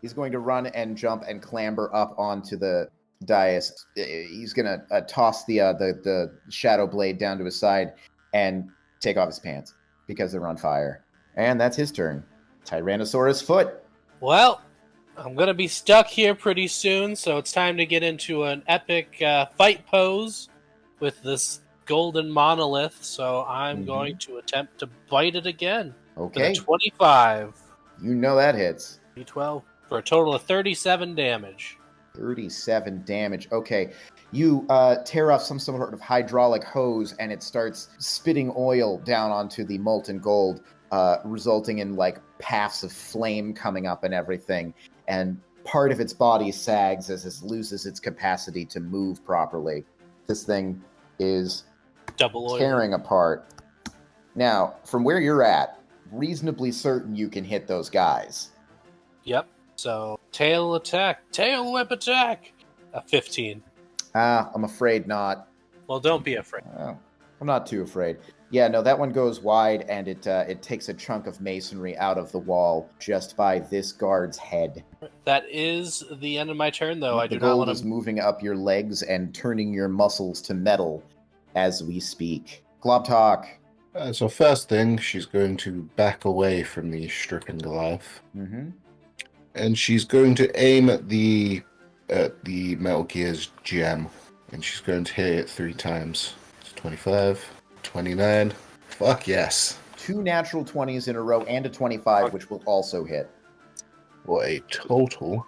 He's going to run and jump and clamber up onto the dais. He's going to toss the shadow blade down to his side and take off his pants because they're on fire. And that's his turn. Tyrannosaurus foot. Well, I'm going to be stuck here pretty soon, so it's time to get into an epic fight pose with this golden monolith, so I'm going to attempt to bite it again. Okay. With a 25. You know that hits. D12 for a total of 37 damage. 37 damage. Okay. You tear off some sort of hydraulic hose, and it starts spitting oil down onto the molten gold, resulting in like paths of flame coming up and everything. And part of its body sags as it loses its capacity to move properly. This thing is Double oil. tearing apart. Now, from where you're at, reasonably certain you can hit those guys. Yep. So, tail attack. Tail whip attack. 15. I'm afraid not. Well, don't be afraid. Oh, I'm not too afraid. Yeah, no, that one goes wide, and it takes a chunk of masonry out of the wall just by this guard's head. That is the end of my turn, though. I The do not gold want is to. moving up your legs and turning your muscles to metal as we speak. Globtalk. So first thing, she's going to back away from the stricken Goliath. Mm-hmm. And she's going to aim at the Metal Gear's gem. And she's going to hit it 3 times. It's 25, 29. Fuck yes. 2 natural 20s in a row and a 25, which will also hit. What a total.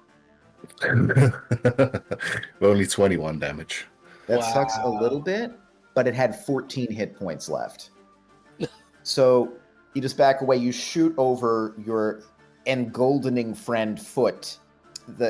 Only 21 damage. That sucks a little bit, but it had 14 hit points left. So you just back away. You shoot over your engoldening friend foot,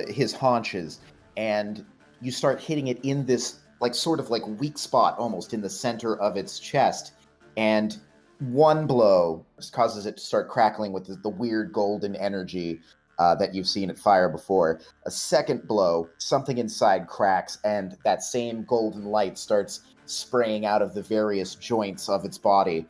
his haunches, and you start hitting it in this sort of weak spot almost in the center of its chest. And one blow causes it to start crackling with the weird golden energy that you've seen it fire before. A second blow, something inside cracks, and that same golden light starts spraying out of the various joints of its body.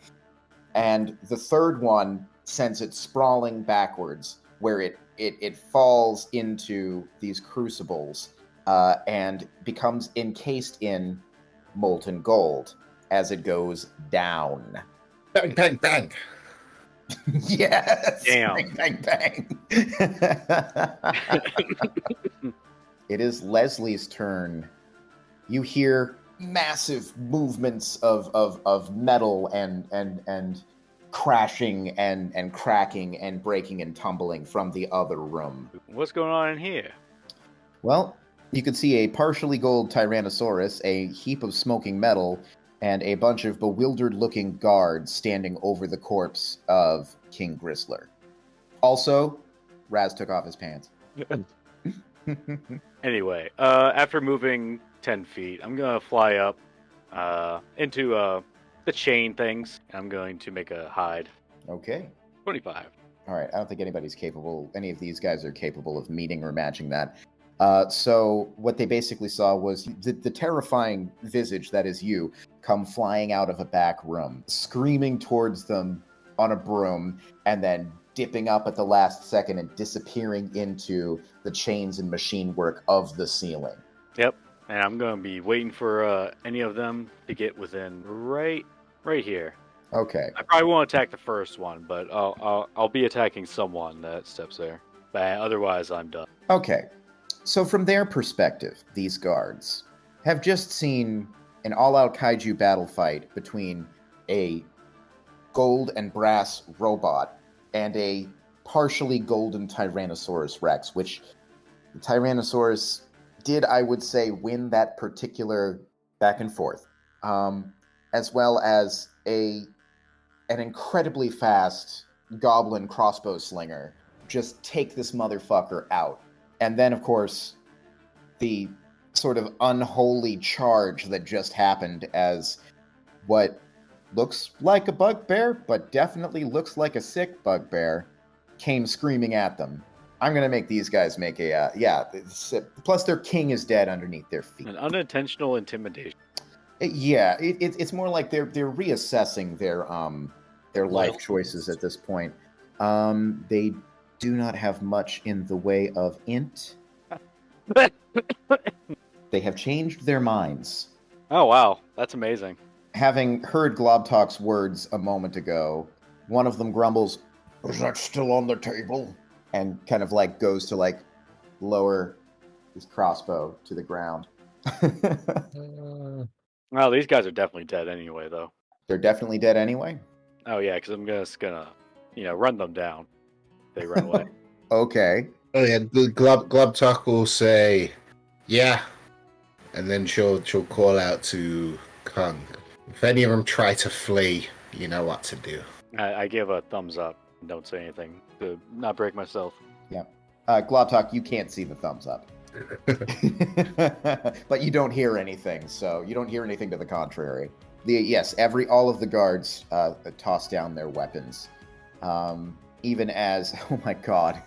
And the third one sends it sprawling backwards, where it falls into these crucibles and becomes encased in molten gold as it goes down. Bang, bang, bang. Yes! Damn. Bang, bang, bang. It is Leslie's turn. You hear massive movements of metal and crashing and cracking and breaking and tumbling from the other room. What's going on in here? Well, you can see a partially gold Tyrannosaurus, a heap of smoking metal, and a bunch of bewildered-looking guards standing over the corpse of King Grisler. Also, Raz took off his pants. Anyway, after moving 10 feet, I'm going to fly up into the chain things. I'm going to make a hide. Okay. 25. All right, I don't think any of these guys are capable of meeting or matching that. So what they basically saw was the terrifying visage that is you come flying out of a back room, screaming towards them on a broom, and then dipping up at the last second and disappearing into the chains and machine work of the ceiling. Yep. And I'm going to be waiting for any of them to get within right here. Okay. I probably won't attack the first one, but I'll be attacking someone that steps there. But otherwise, I'm done. Okay. So from their perspective, these guards have just seen an all-out kaiju battle fight between a gold and brass robot and a partially golden Tyrannosaurus Rex, which the Tyrannosaurus did, I would say, win that particular back and forth, as well as an incredibly fast goblin crossbow slinger just take this motherfucker out. And then, of course, the sort of unholy charge that just happened as what looks like a bugbear, but definitely looks like a sick bugbear, came screaming at them. I'm going to make these guys make plus their king is dead underneath their feet. An unintentional intimidation. It's more like they're reassessing their life choices at this point. They do not have much in the way of int. They have changed their minds. Oh, wow. That's amazing. Having heard Globtalk's words a moment ago, one of them grumbles, "Is that still on the table?" And kind of like goes to like lower his crossbow to the ground. Well, these guys are definitely dead anyway, though. They're definitely dead anyway? Oh, yeah, because I'm just gonna, run them down. They run away. Okay. Oh yeah, Globtalk will say, "Yeah," and then she'll call out to Kung. If any of them try to flee, you know what to do. I give a thumbs up. Don't say anything to not break myself. Yeah. Globtalk, you can't see the thumbs up. But you don't hear anything, so you don't hear anything to the contrary. All of the guards toss down their weapons. Even as, oh my god,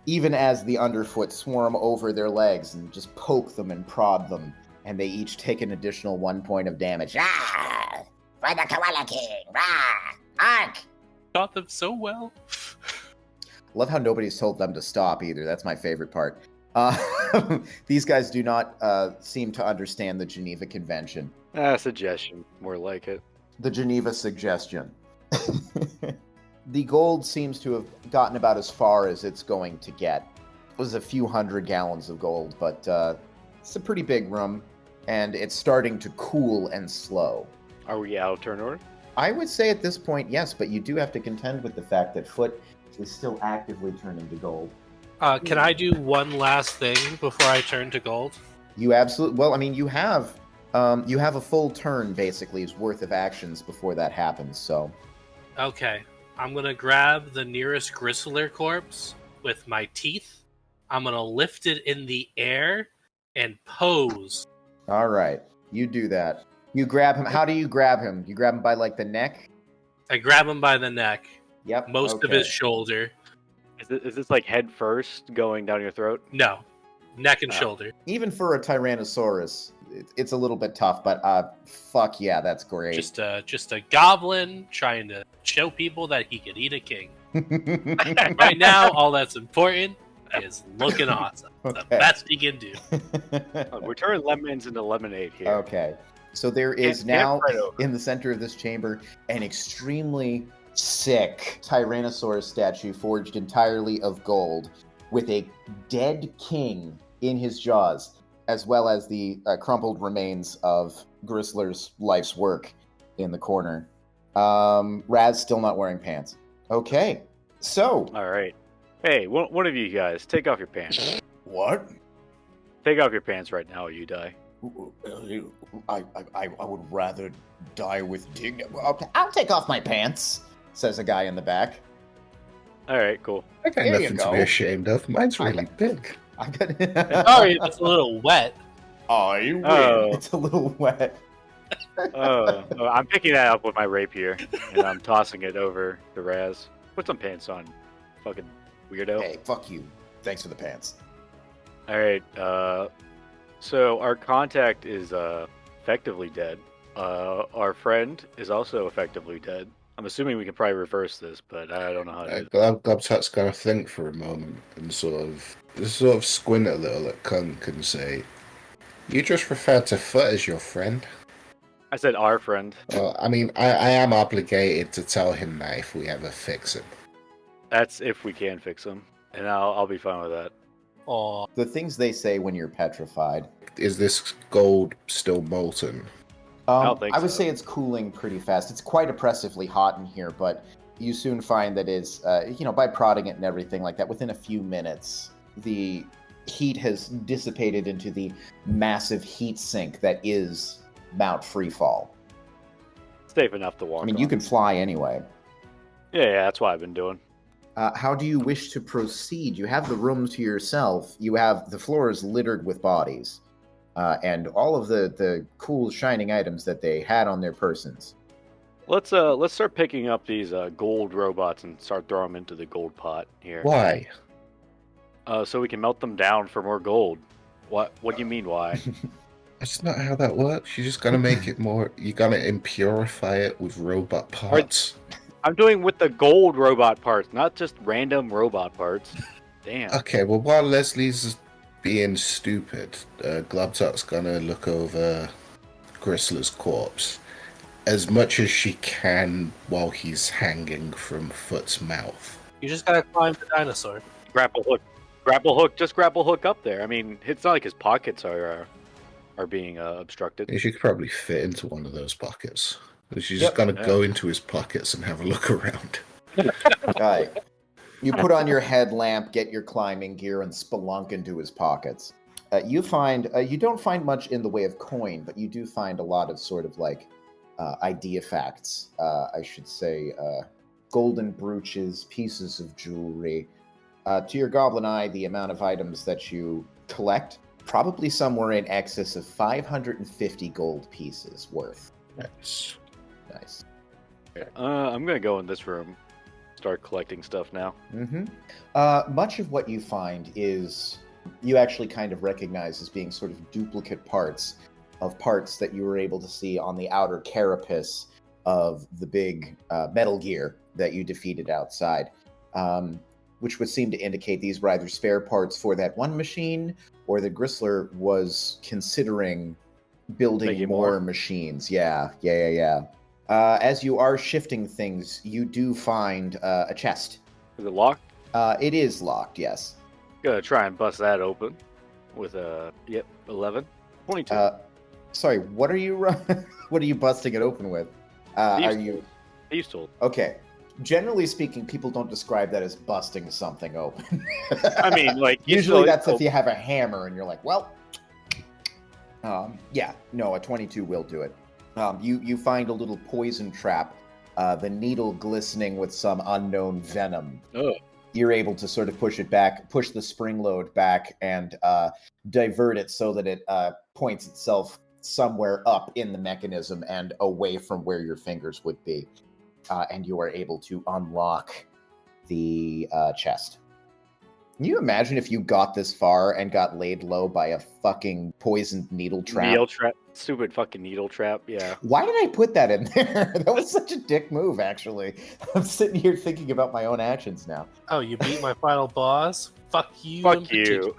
even as the underfoot swarm over their legs and just poke them and prod them, and they each take an additional 1 point of damage. Rah! For the Koala King! Rah! Hark! Taught them so well. Love how nobody's told them to stop either. That's my favorite part. These guys do not seem to understand the Geneva Convention. Suggestion. More like it. The Geneva Suggestion. The gold seems to have gotten about as far as it's going to get. It was a few 100 gallons of gold, but it's a pretty big room, and it's starting to cool and slow. Are we out of turn order? I would say at this point, yes, but you do have to contend with the fact that Foot is still actively turning to gold. Can I do one last thing before I turn to gold? You absolutely... Well, I mean, you have a full turn, basically, worth of actions before that happens, so... Okay. I'm going to grab the nearest Gristler corpse with my teeth. I'm going to lift it in the air and pose. All right. You do that. You grab him. How do you grab him? You grab him by, like, the neck? I grab him by the neck. Yep. Most of his shoulder. Is this like head first going down your throat? No. Neck and shoulder. Even for a Tyrannosaurus, it's a little bit tough, but fuck yeah, that's great. Just a goblin trying to show people that he could eat a king. Right now, all that's important is looking awesome. Okay. The best he can do. We're turning lemons into lemonade here. Okay. So there is now, in the center of this chamber, an extremely sick Tyrannosaurus statue forged entirely of gold with a dead king in his jaws, as well as the crumpled remains of Gristler's life's work in the corner. Raz still not wearing pants. Okay, so... All right. Hey, one of you guys, take off your pants. What? Take off your pants right now or you die. I would rather die with dignity. Okay, I'll take off my pants, says a guy in the back. All right, cool. I got There you nothing to go. be ashamed of. Mine's really big. I'm gonna... Sorry, it's a little wet. I win. Oh, It's a little wet. I'm picking that up with my rapier and I'm tossing it over to Raz. Put some pants on. fucking weirdo. Hey, fuck you. Thanks for the pants. All right. So our contact is effectively dead. Our friend is also effectively dead. I'm assuming we can probably reverse this, but I don't know how to do it. Globtut's gonna think for a moment and sort of squint a little at Kunk and say, "You just referred to Foot as your friend." I said our friend. Well, I mean, I am obligated to tell him that if we ever fix him. That's if we can fix him, and I'll be fine with that. Aw. The things they say when you're petrified. Is this gold still molten? don't think I would so. say it's cooling pretty fast. It's quite oppressively hot in here, but you soon find that it's, by prodding it and everything like that, within a few minutes, the heat has dissipated into the massive heat sink that is Mount Freefall. Safe enough to walk. I mean, on. you can fly anyway. Yeah, that's what I've been doing. How do you wish to proceed? You have the room to yourself. You have the floor is littered with bodies, and all of the cool shining items that they had on their persons. Let's start picking up these gold robots and start throwing them into the gold pot here. Why? So we can melt them down for more gold. What do you mean why? That's not how that works. You're just gonna make it more. You're gonna impurify it with robot parts. I'm doing with the gold robot parts, not just random robot parts. Damn. Okay, well, while Leslie's being stupid, Globtut's gonna look over Gristler's corpse as much as she can while he's hanging from Foot's mouth. You just gotta climb the dinosaur. Grapple hook, just grapple hook up there. I mean, it's not like his pockets are being obstructed. She could probably fit into one of those pockets. She's Yep. just gonna go into his pockets and have a look around. Right. You put on your headlamp, get your climbing gear, and spelunk into his pockets. You don't find much in the way of coin, but you do find a lot of sort of like idea facts. I should say, golden brooches, pieces of jewelry. To your goblin eye, the amount of items that you collect, probably somewhere in excess of 550 gold pieces worth. Nice. Nice. I'm gonna go in this room, start collecting stuff now. Mm-hmm. Much of what you find is you actually kind of recognize as being sort of duplicate parts of parts that you were able to see on the outer carapace of the big Metal Gear that you defeated outside, which would seem to indicate these were either spare parts for that one machine or that Gristler was considering building Making more more. machines. Yeah. As you are shifting things, you do find a chest. Is it locked? It is locked, yes. Gonna try and bust that open with 11, 22. Sorry, what are you what are you busting it open with? Thieves tool. Okay? Generally speaking, people don't describe that as busting something open. I mean, like usually that's if you have a hammer and you're like, well, a 22 will do it. You find a little poison trap, the needle glistening with some unknown venom. Oh. You're able to sort of push the spring load back and divert it so that it points itself somewhere up in the mechanism and away from where your fingers would be. And you are able to unlock the chest. Can you imagine if you got this far and got laid low by a fucking poisoned needle trap? Needle trap. Stupid fucking needle trap. Yeah. Why did I put that in there? That was such a dick move, actually. I'm sitting here thinking about my own actions now. Oh, you beat my final boss? Fuck you. Fuck you.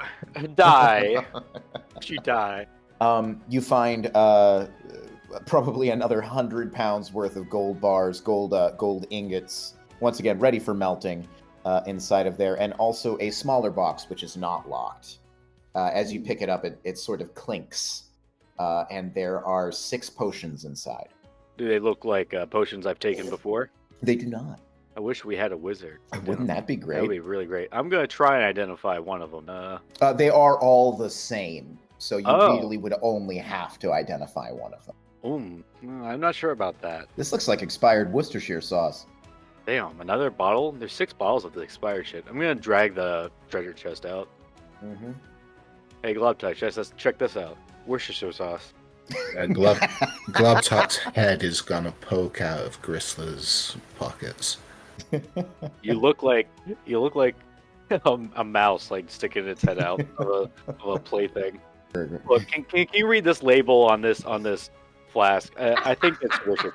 Die. You die. You find probably another 100 pounds worth of gold bars, gold ingots, once again ready for melting inside of there, and also a smaller box which is not locked. As you pick it up, it sort of clinks, and there are 6 potions inside. Do they look like potions I've taken before? They do not. I wish we had a wizard. Wouldn't that be That great? would be really great. I'm gonna try and identify one of them. They are all the same, so you Oh. really would only have to identify one of them. I'm not sure about that. This looks like expired Worcestershire sauce. Damn, another bottle? There's 6 bottles of the expired shit. I'm gonna drag the treasure chest out. Mm-hmm. Hey, Globtut, check this out. Worcestershire sauce. And Globtut's head is gonna poke out of Gristler's pockets. You look like a mouse, like sticking its head out of a plaything. Look, can you read this label on this flask? I think it's work shirt.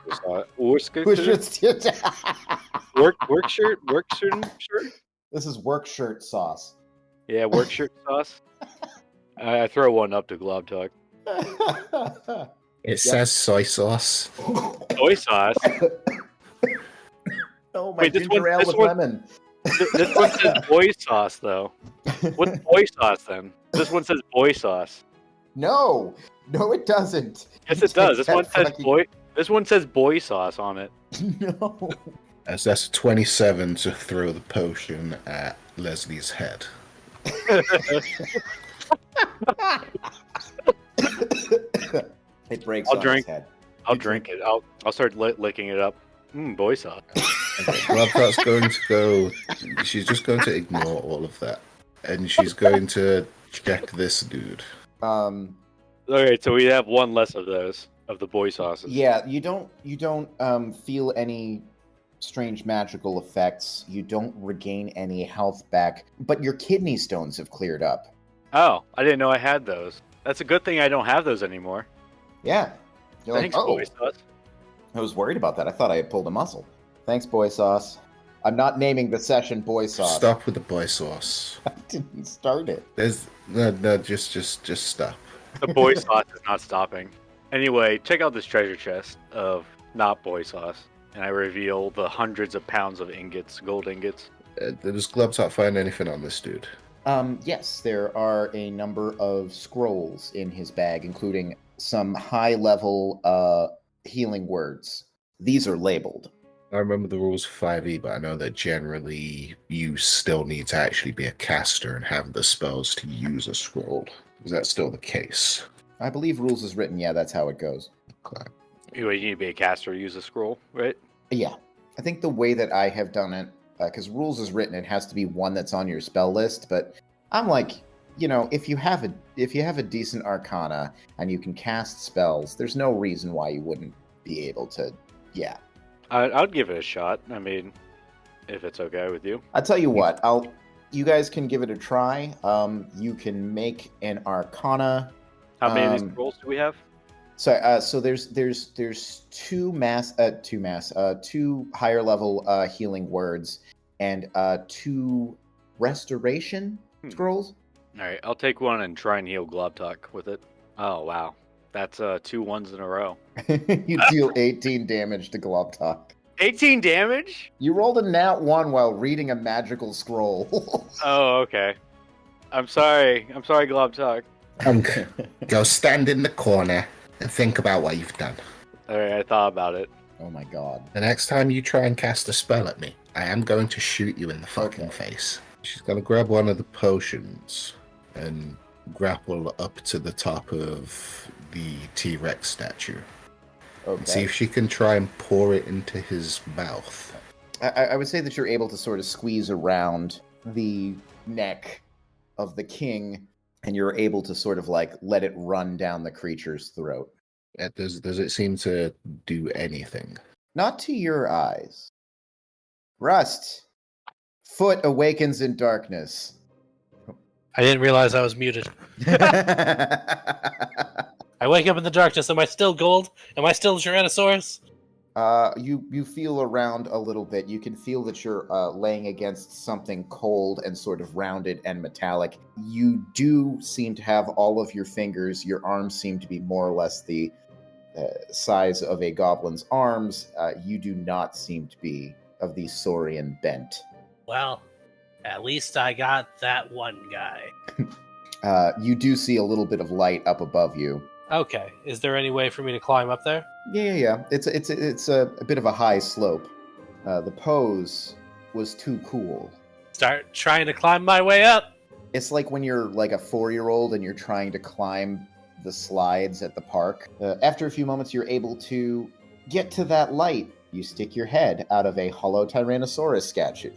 This is work shirt sauce. Yeah, work shirt sauce. I throw one up to Glob Talk. It says soy sauce. Soy sauce. Oh, my Wait, ginger ale with lemon. This one says boy sauce, though. What's boy sauce then? This one says boy sauce. No, it doesn't. Yes, it does. This one says boy. This one says boy sauce on it. No. As that's a 27 to throw the potion at Leslie's head. It breaks I'll on drink. his head. I'll drink it. I'll start licking it up. Boy sauce. Globtot's going to go. She's just going to ignore all of that, and she's going to check this dude. Okay, so we have one less of those of the boy sauces. Yeah, you don't feel any strange magical effects. You don't regain any health back, but your kidney stones have cleared up. Oh, I didn't know I had those. That's a good thing I don't have those anymore. Yeah. You're Thanks, like, oh, boy sauce. I was worried about that. I thought I had pulled a muscle. Thanks, boy sauce. I'm not naming the session boy sauce. Stop with the boy sauce. I didn't start it. There's no, just stop. The boy sauce is not stopping. Anyway, check out this treasure chest of not boy sauce, and I reveal the hundreds of pounds of ingots, gold ingots. Does Globtot find anything on this dude? Yes, there are a number of scrolls in his bag, including some high-level healing words. These are labeled. I remember the rules for 5e, but I know that generally you still need to actually be a caster and have the spells to use a scroll. Is that still the case? I believe rules is written. Yeah, that's how it goes. Okay. You need to be a caster to use a scroll, right? Yeah. I think the way that I have done it, because rules is written, it has to be one that's on your spell list, but I'm like, if you have a decent arcana and you can cast spells, there's no reason why you wouldn't be able to, yeah. I'd give it a shot. I mean, if it's okay with you. I'll tell you what, you guys can give it a try. You can make an arcana. How many of these scrolls do we have? So there's two higher level healing words and 2 restoration scrolls. All right, I'll take one and try and heal Globtalk with it. Oh wow, that's 2 ones in a row. You deal 18 damage to Globtalk. 18 damage? You rolled a nat 1 while reading a magical scroll. Oh, okay. I'm sorry, Globtalk. Go stand in the corner and think about what you've done. All right, I thought about it. Oh my god. The next time you try and cast a spell at me, I am going to shoot you in the fucking face. She's going to grab one of the potions and grapple up to the top of the T-Rex statue. Okay. And see if she can try and pour it into his mouth. I would say that you're able to sort of squeeze around the neck of the king, and you're able to sort of like let it run down the creature's throat. Does it seem to do anything? Not to your eyes. Rust. Foot awakens in darkness. I didn't realize I was muted. I wake up in the darkness. Am I still gold? Am I still Tyrannosaurus? You feel around a little bit. You can feel that you're laying against something cold and sort of rounded and metallic. You do seem to have all of your fingers. Your arms seem to be more or less the size of a goblin's arms. You do not seem to be of the saurian bent. Well, at least I got that one guy. You do see a little bit of light up above you. Okay. Is there any way for me to climb up there? Yeah. It's a bit of a high slope. The pose was too cool. Start trying to climb my way up. It's like when you're like a 4-year-old and you're trying to climb the slides at the park. After a few moments, you're able to get to that light. You stick your head out of a hollow Tyrannosaurus statue.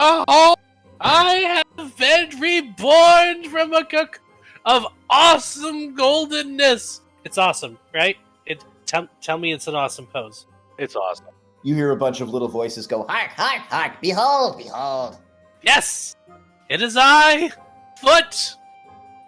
Oh, I have been reborn from a cook of awesome goldenness. It's awesome, right? Tell me it's an awesome pose. It's awesome. You hear a bunch of little voices go, "Hark, hark, hark! Behold, behold!" Yes! It is I, Foot!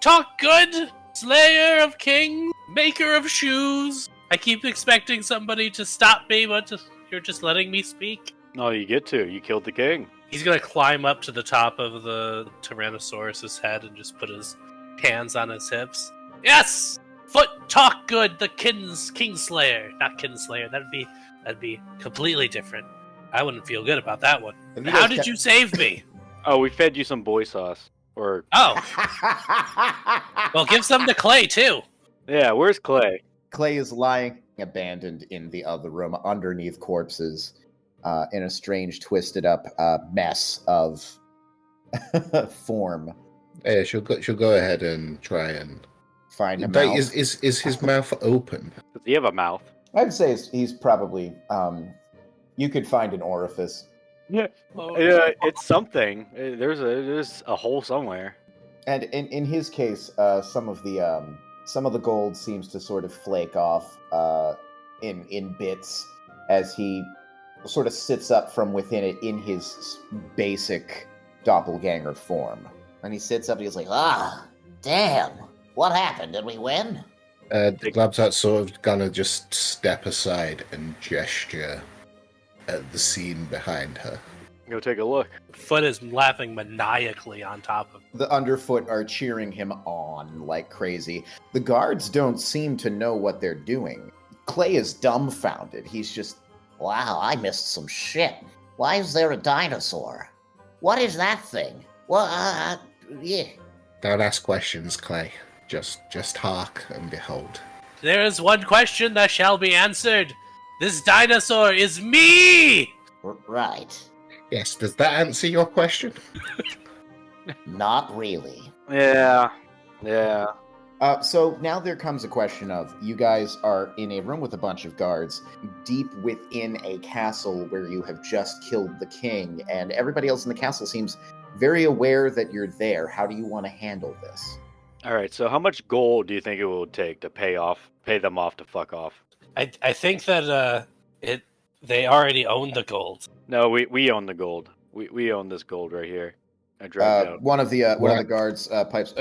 Talk good! Slayer of kings, maker of shoes. I keep expecting somebody to stop me, but you're just letting me speak. No, you get to. You killed the king. He's gonna climb up to the top of the Tyrannosaurus's head and just put his hands on his hips. Yes! Foot, talk good, the Kingslayer. Not Kinslayer, that'd be completely different. I wouldn't feel good about that one. And you How guys did you save me? Oh, we fed you some boy sauce. Or Oh, well, give some to Clay, too. yeah, where's Clay? Clay is lying abandoned in the other room underneath corpses in a strange, twisted up mess of form. Yeah, she'll go ahead and try and Find a But mouth. is his mouth open? Does he have a mouth? I'd say he's probably. You could find an orifice, Yeah, it's something. There's a hole somewhere. and in his case, some of the gold seems to sort of flake off in bits as he sort of sits up from within it in his basic doppelganger form. And he sits up and he's like, ah, damn. What happened? Did we win? Glabzat's sort of gonna just step aside and gesture at the scene behind her. Go take a look. Foot is laughing maniacally on top of him. The underfoot are cheering him on like crazy. The guards don't seem to know what they're doing. Clay is dumbfounded. He's just, Wow, I missed some shit. Why is there a dinosaur? What is that thing? Well, yeah. Don't ask questions, Clay. Just hark and behold. There is one question that shall be answered. This dinosaur is me! Right. Yes, does that answer your question? Not really. Yeah. So now there comes a question of, you guys are in a room with a bunch of guards, deep within a castle where you have just killed the king, and everybody else in the castle seems very aware that you're there. How do you want to handle this? All right. So, how much gold do you think it will take to pay them off to fuck off? I think that they already own the gold. No, we own the gold. We own this gold right here. I dragged out. One of the guards pipes.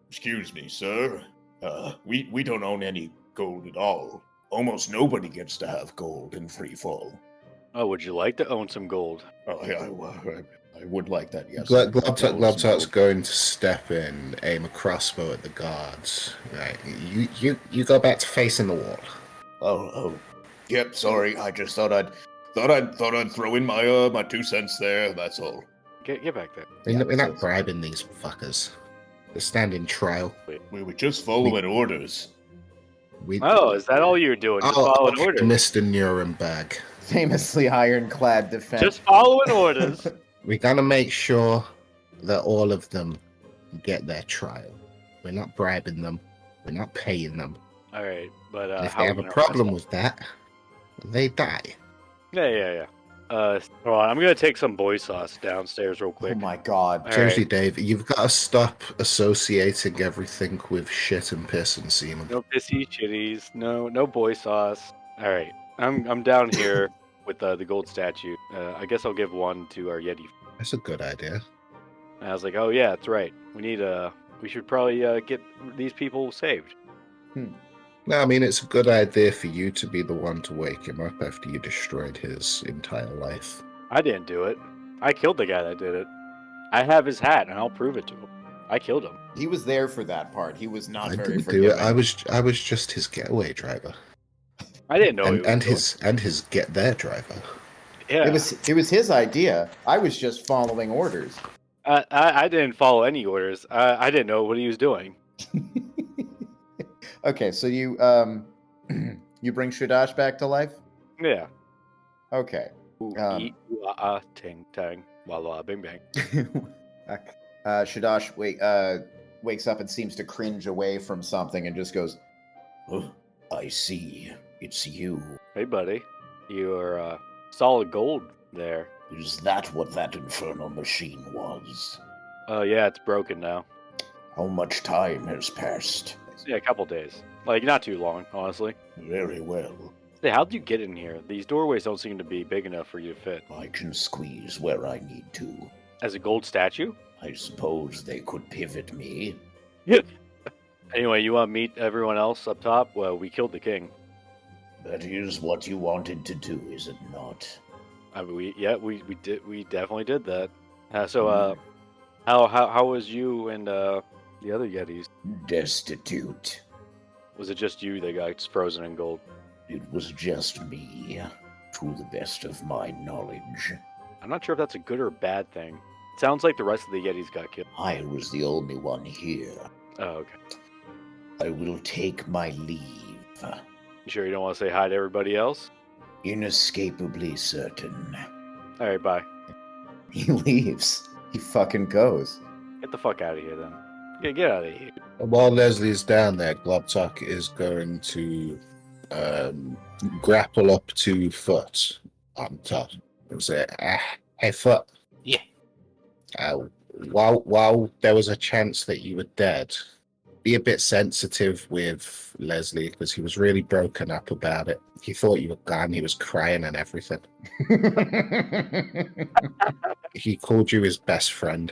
Excuse me, sir. We don't own any gold at all. Almost nobody gets to have gold in Freefall. Oh, would you like to own some gold? Oh, yeah, I would like that, yes. Glabzat's going to step in, aim a crossbow at the guards. Right, you go back to facing the wall. Oh, yep. Sorry, I just thought I'd throw in my 2 cents there. That's all. Get back there. We're not bribing these fuckers. They're standing trial. We were just following orders. Oh, is that all you're doing? Just following orders. Mr. Nuremberg. Famously ironclad defense. Just following orders. We're gonna make sure that all of them get their trial. We're not bribing them. We're not paying them. All right, but And if how they have a problem with that, they die. Yeah. Hold on, I'm gonna take some boy sauce downstairs real Oh quick. my god. All Seriously, right. Dave, you've got to stop associating everything with shit and piss and semen. No pissy chitties. No boy sauce. All right, I'm down here with the gold statue. I guess I'll give one to our Yeti. That's a good idea. And I was like, oh yeah, that's right. We should probably get these people saved. No, I mean, it's a good idea for you to be the one to wake him up after you destroyed his entire life. I didn't do it. I killed the guy that did it. I have his hat, and I'll prove it to him. I killed him. He was there for that part. He was not I very didn't do forgiving. it. I was just his getaway driver. I didn't know. And his get there driver. Yeah. It was his idea. I was just following orders. I didn't follow any orders. I didn't know what he was doing. Okay, so you you bring Shadash back to life? Yeah. Okay. Eat, ting, tang, wah, bing, bang. Shadash wakes up and seems to cringe away from something and just goes, Oh, I see. It's you. Hey, buddy. You're solid gold there. Is that what that infernal machine was? Oh, yeah, it's broken now. How much time has passed? Yeah, a couple days. Like, not too long, honestly. Very well. Hey, how'd you get in here? These doorways don't seem to be big enough for you to fit. I can squeeze where I need to. As a gold statue? I suppose they could pivot me. Anyway, you want to meet everyone else up top? Well, we killed the king. That is what you wanted to do, is it not? I mean, we definitely did that. How was you and the other Yetis? Destitute. Was it just you that got frozen in gold? It was just me, to the best of my knowledge. I'm not sure if that's a good or a bad thing. It sounds like the rest of the Yetis got killed. I was the only one here. Oh, okay. I will take my leave. You sure you don't want to say hi to everybody else? Inescapably certain. All right, bye. He leaves. He fucking goes. Get the fuck out of here, then. Get out of here. While Leslie's down there, Globtok is going to grapple up to Foot on top and say, "Hey, Foot." Yeah. While there was a chance that you were dead, be a bit sensitive with Leslie because he was really broken up about it. He thought you were gone. He was crying and everything. He called you his best friend.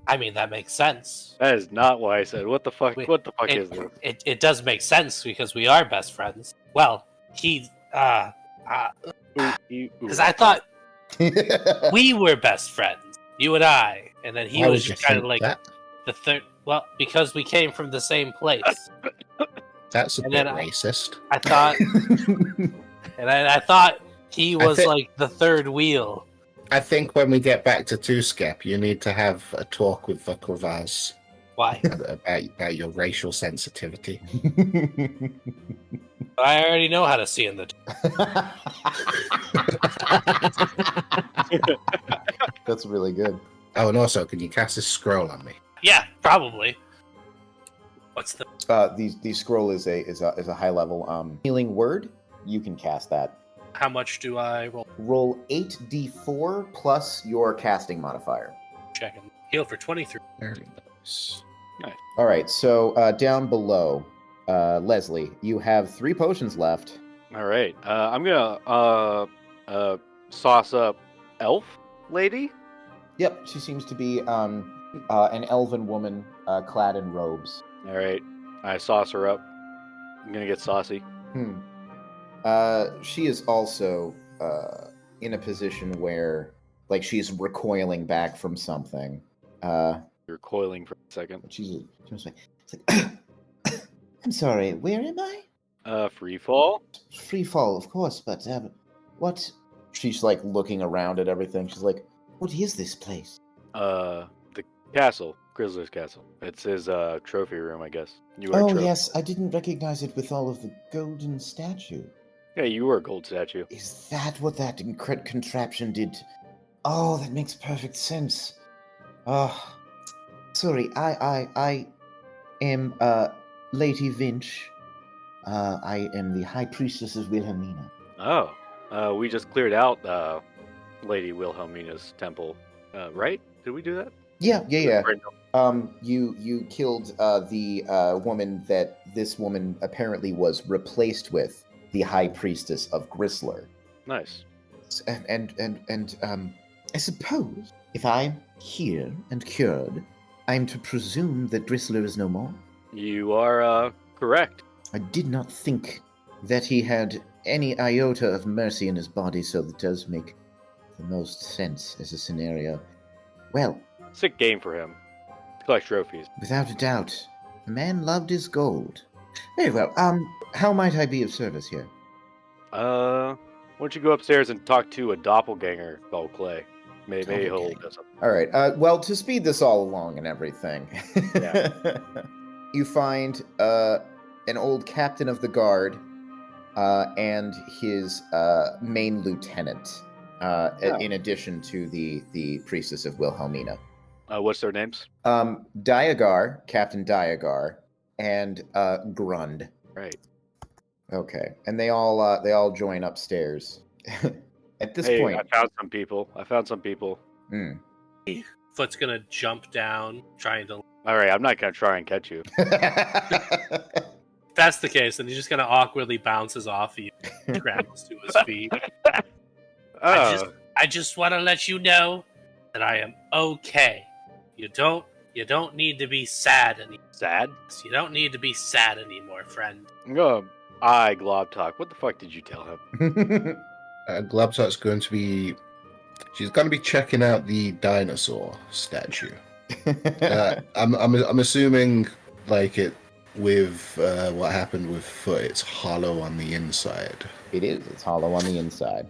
I mean, that makes sense. That is not what I said. What the fuck? Wait, What the fuck is this? It does make sense because we are best friends. Well, because I thought we were best friends, you and I, and then he Why was would you just kind of think like that? the third. Well, because we came from the same place. That's a And bit then racist. I thought, and I thought he was thi- like the third wheel. I think when we get back to Two-Skep, you need to have a talk with Vukravaz Why? about your racial sensitivity. I already know how to see in the. That's really good. Oh, and also, can you cast a scroll on me? Yeah, probably. What's the? The scroll is a high level healing word. You can cast that. How much do I roll? Roll 8d4 plus your casting modifier. Checking. Heal for 23. Very nice. All right, so down below, Leslie, you have 3 potions left. All right. I'm gonna sauce up elf lady. Yep, she seems to be an elven woman clad in robes. All right. I sauce her up. I'm gonna get saucy. She is also in a position where, like, she's recoiling back from something. You're coiling for a second. She's like, it's like I'm sorry, where am I? Freefall. Freefall, of course, but what? She's like looking around at everything. She's like, what is this place? The castle, Grizzly's castle. It's his trophy room, I guess. You are Oh, trophy. yes, I didn't recognize it with all of the golden statue. Yeah, you were a gold statue. Is that what that contraption did? Oh, that makes perfect sense. Oh, sorry, I am Lady Vinch. I am the High Priestess of Wilhelmina. Oh, we just cleared out Lady Wilhelmina's temple, right? Did we do that? Yeah. Right. You killed the woman that this woman apparently was replaced with, the High Priestess of Gristler. Nice. And I suppose if I'm here and cured, I'm to presume that Gristler is no more. You are correct. I did not think that he had any iota of mercy in his body, so that does make the most sense as a scenario. Well, Sick game for him. Collect trophies. without a doubt, the man loved his gold. Very well. How might I be of service here? Why don't you go upstairs and talk to a doppelganger called Clay? Maybe he'll do something. All right. Well, to speed this all along and everything, you find an old captain of the guard and his main lieutenant, in addition to the priestess of Wilhelmina. What's their names? Diagar, Captain Diagar, and Grund. Right. Okay, and they all join upstairs. At this point, I found some people. Foot's gonna jump down, trying to. All right, I'm not gonna try and catch you. If that's the case, then he's just gonna awkwardly bounces off you. Scrambles to his feet. Oh, I just want to let you know that I am okay. You don't need to be sad anymore. sad? You don't need to be sad anymore, friend. I'm gonna eye Globtalk. What the fuck did you tell him? Globtalk's going to be. She's going to be checking out the dinosaur statue. I'm assuming, like it with what happened with Foot, it's hollow on the inside. It is. It's hollow on the inside.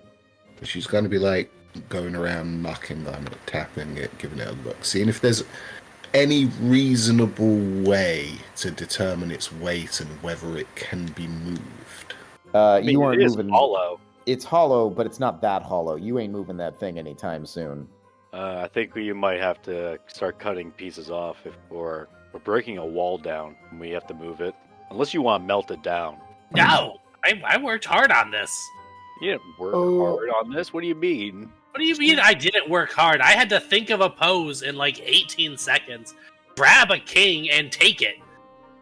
She's going to be like going around knocking on it, tapping it, giving it a look, seeing if there's any reasonable way to determine its weight and whether it can be moved. You aren't it is moving. hollow. It's hollow, but it's not that hollow. You ain't moving that thing anytime soon. I think we might have to start cutting pieces off if we're breaking a wall down and we have to move it. Unless you want to melt it down. No, I worked hard on this. You didn't work hard on this? What do you mean? What do you mean I didn't work hard? I had to think of a pose in like 18 seconds, grab a king, and take it.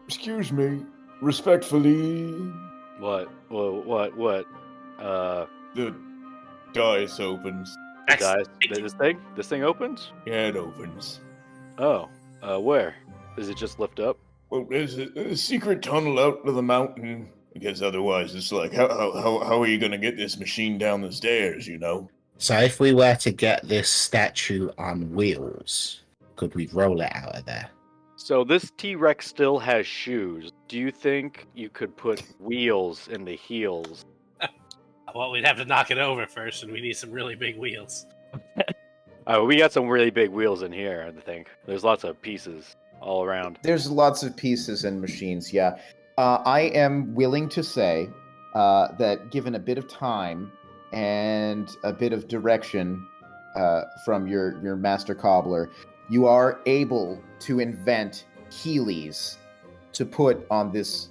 Excuse me. Respectfully. What? The dice opens. Guys, this thing opens? Yeah, it opens. Oh, where? Does it just lift up? Well, there's a secret tunnel out to the mountain. I guess otherwise it's like, how are you gonna get this machine down the stairs, you know? So if we were to get this statue on wheels, could we roll it out of there? So this T-Rex still has shoes. Do you think you could put wheels in the heels? Well, we'd have to knock it over first, and we need some really big wheels. We got some really big wheels in here, I think. There's lots of pieces all around. There's lots of pieces and machines, yeah. I am willing to say that given a bit of time and a bit of direction from your master cobbler, you are able to invent Heelys to put on this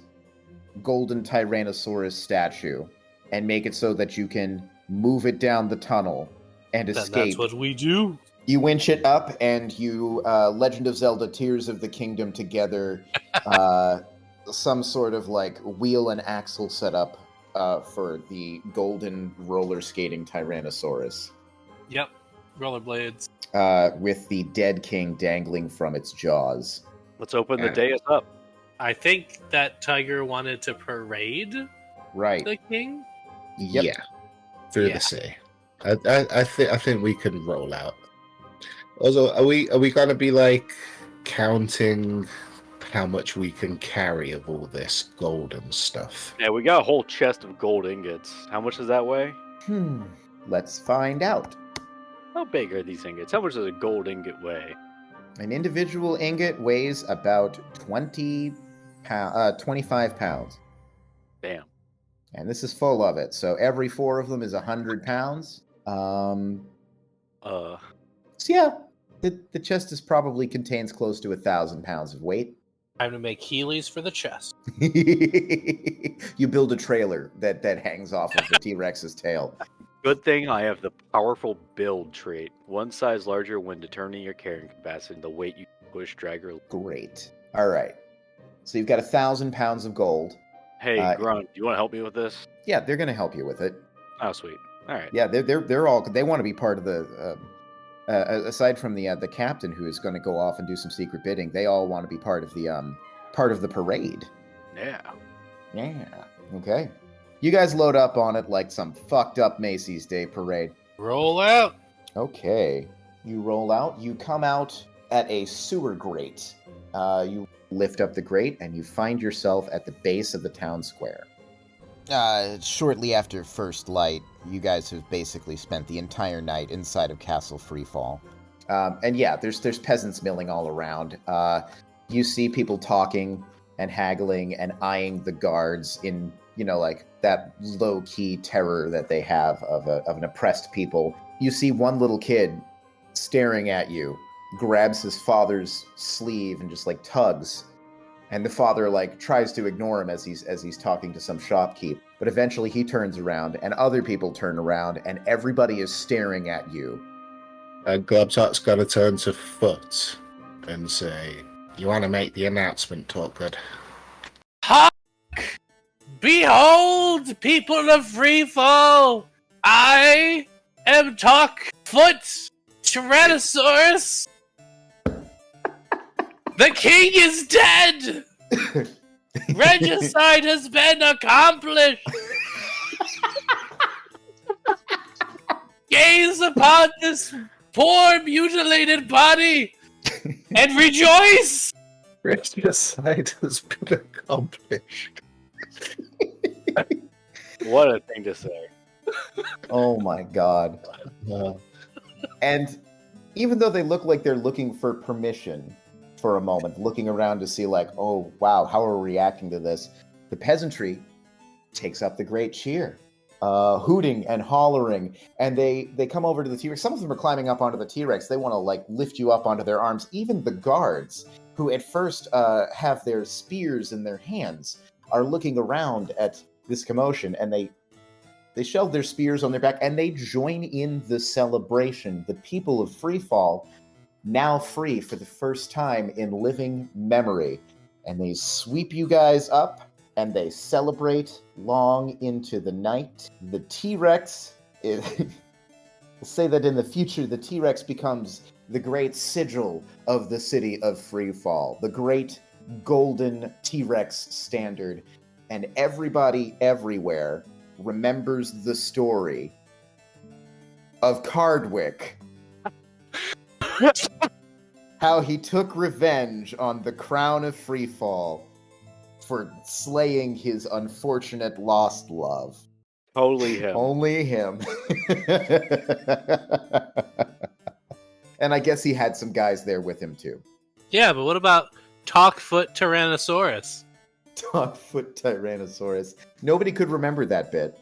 golden tyrannosaurus statue and make it so that you can move it down the tunnel and escape. That's what we do. You winch it up, and you Legend of Zelda: Tears of the Kingdom together some sort of like wheel and axle setup for the golden roller skating Tyrannosaurus. Yep, rollerblades. With the dead king dangling from its jaws. Let's open the dais up. I think that Tiger wanted to parade Right. the king. Yep. Yeah, through the sea. I think we can roll out. Also, are we going to be like counting how much we can carry of all this gold and stuff? Yeah, we got a whole chest of gold ingots. How much does that weigh? Let's find out. How big are these ingots? How much does a gold ingot weigh? An individual ingot weighs about 25 pounds. Damn. And this is full of it. So every 4 of them is 100 pounds. So yeah, the chest is probably contains close to 1,000 pounds of weight. Time to make Heelys for the chest. You build a trailer that hangs off of the T-Rex's tail. Good thing I have the powerful build trait. One size larger when determining your carrying capacity and the weight you push, drag, or... Great. All right. So you've got 1,000 pounds of gold. Hey, Grunt, do you want to help me with this? Yeah, they're going to help you with it. Oh, sweet. All right. Yeah, they're all, they want to be part of the aside from the captain who is going to go off and do some secret bidding. They all want to be part of the parade. Yeah. Yeah. Okay. You guys load up on it like some fucked up Macy's Day parade. Roll out. Okay. You roll out. You come out at a sewer grate. You lift up the grate and you find yourself at the base of the town square. Shortly after first light, you guys have basically spent the entire night inside of Castle Freefall. And yeah, there's peasants milling all around. You see people talking and haggling and eyeing the guards in, like that low-key terror that they have of an oppressed people. You see one little kid staring at you, grabs his father's sleeve and just like tugs. And the father tries to ignore him as he's talking to some shopkeep. But eventually he turns around and other people turn around and everybody is staring at you. Globtop's got to turn to Foot and say, "You want to make the announcement, talk good." Hark! Behold, people of Freefall! I am Talkfoot Tyrannosaurus! The king is dead! Regicide has been accomplished! Gaze upon this poor mutilated body and rejoice! Regicide has been accomplished. What a thing to say. Oh my god. And even though they look like they're looking for permission for a moment, looking around to see like, oh wow, how are we reacting to this? The peasantry takes up the great cheer. Hooting and hollering, and they come over to the T-Rex. Some of them are climbing up onto the T-Rex. They want to like lift you up onto their arms. Even the guards, who at first have their spears in their hands, are looking around at this commotion, and they shelve their spears on their back, and they join in the celebration. The people of Freefall, now free for the first time in living memory, and they sweep you guys up, and they celebrate long into the night. The T-Rex is... We'll say that in the future, the T-Rex becomes the great sigil of the city of Freefall, the great golden T-Rex standard, and everybody everywhere remembers the story of Cardwick. How he took revenge on the crown of Freefall for slaying his unfortunate lost love. Totally him. Only him. And I guess he had some guys there with him too. Yeah, but what about Talkfoot Tyrannosaurus? Talkfoot Tyrannosaurus. Nobody could remember that bit.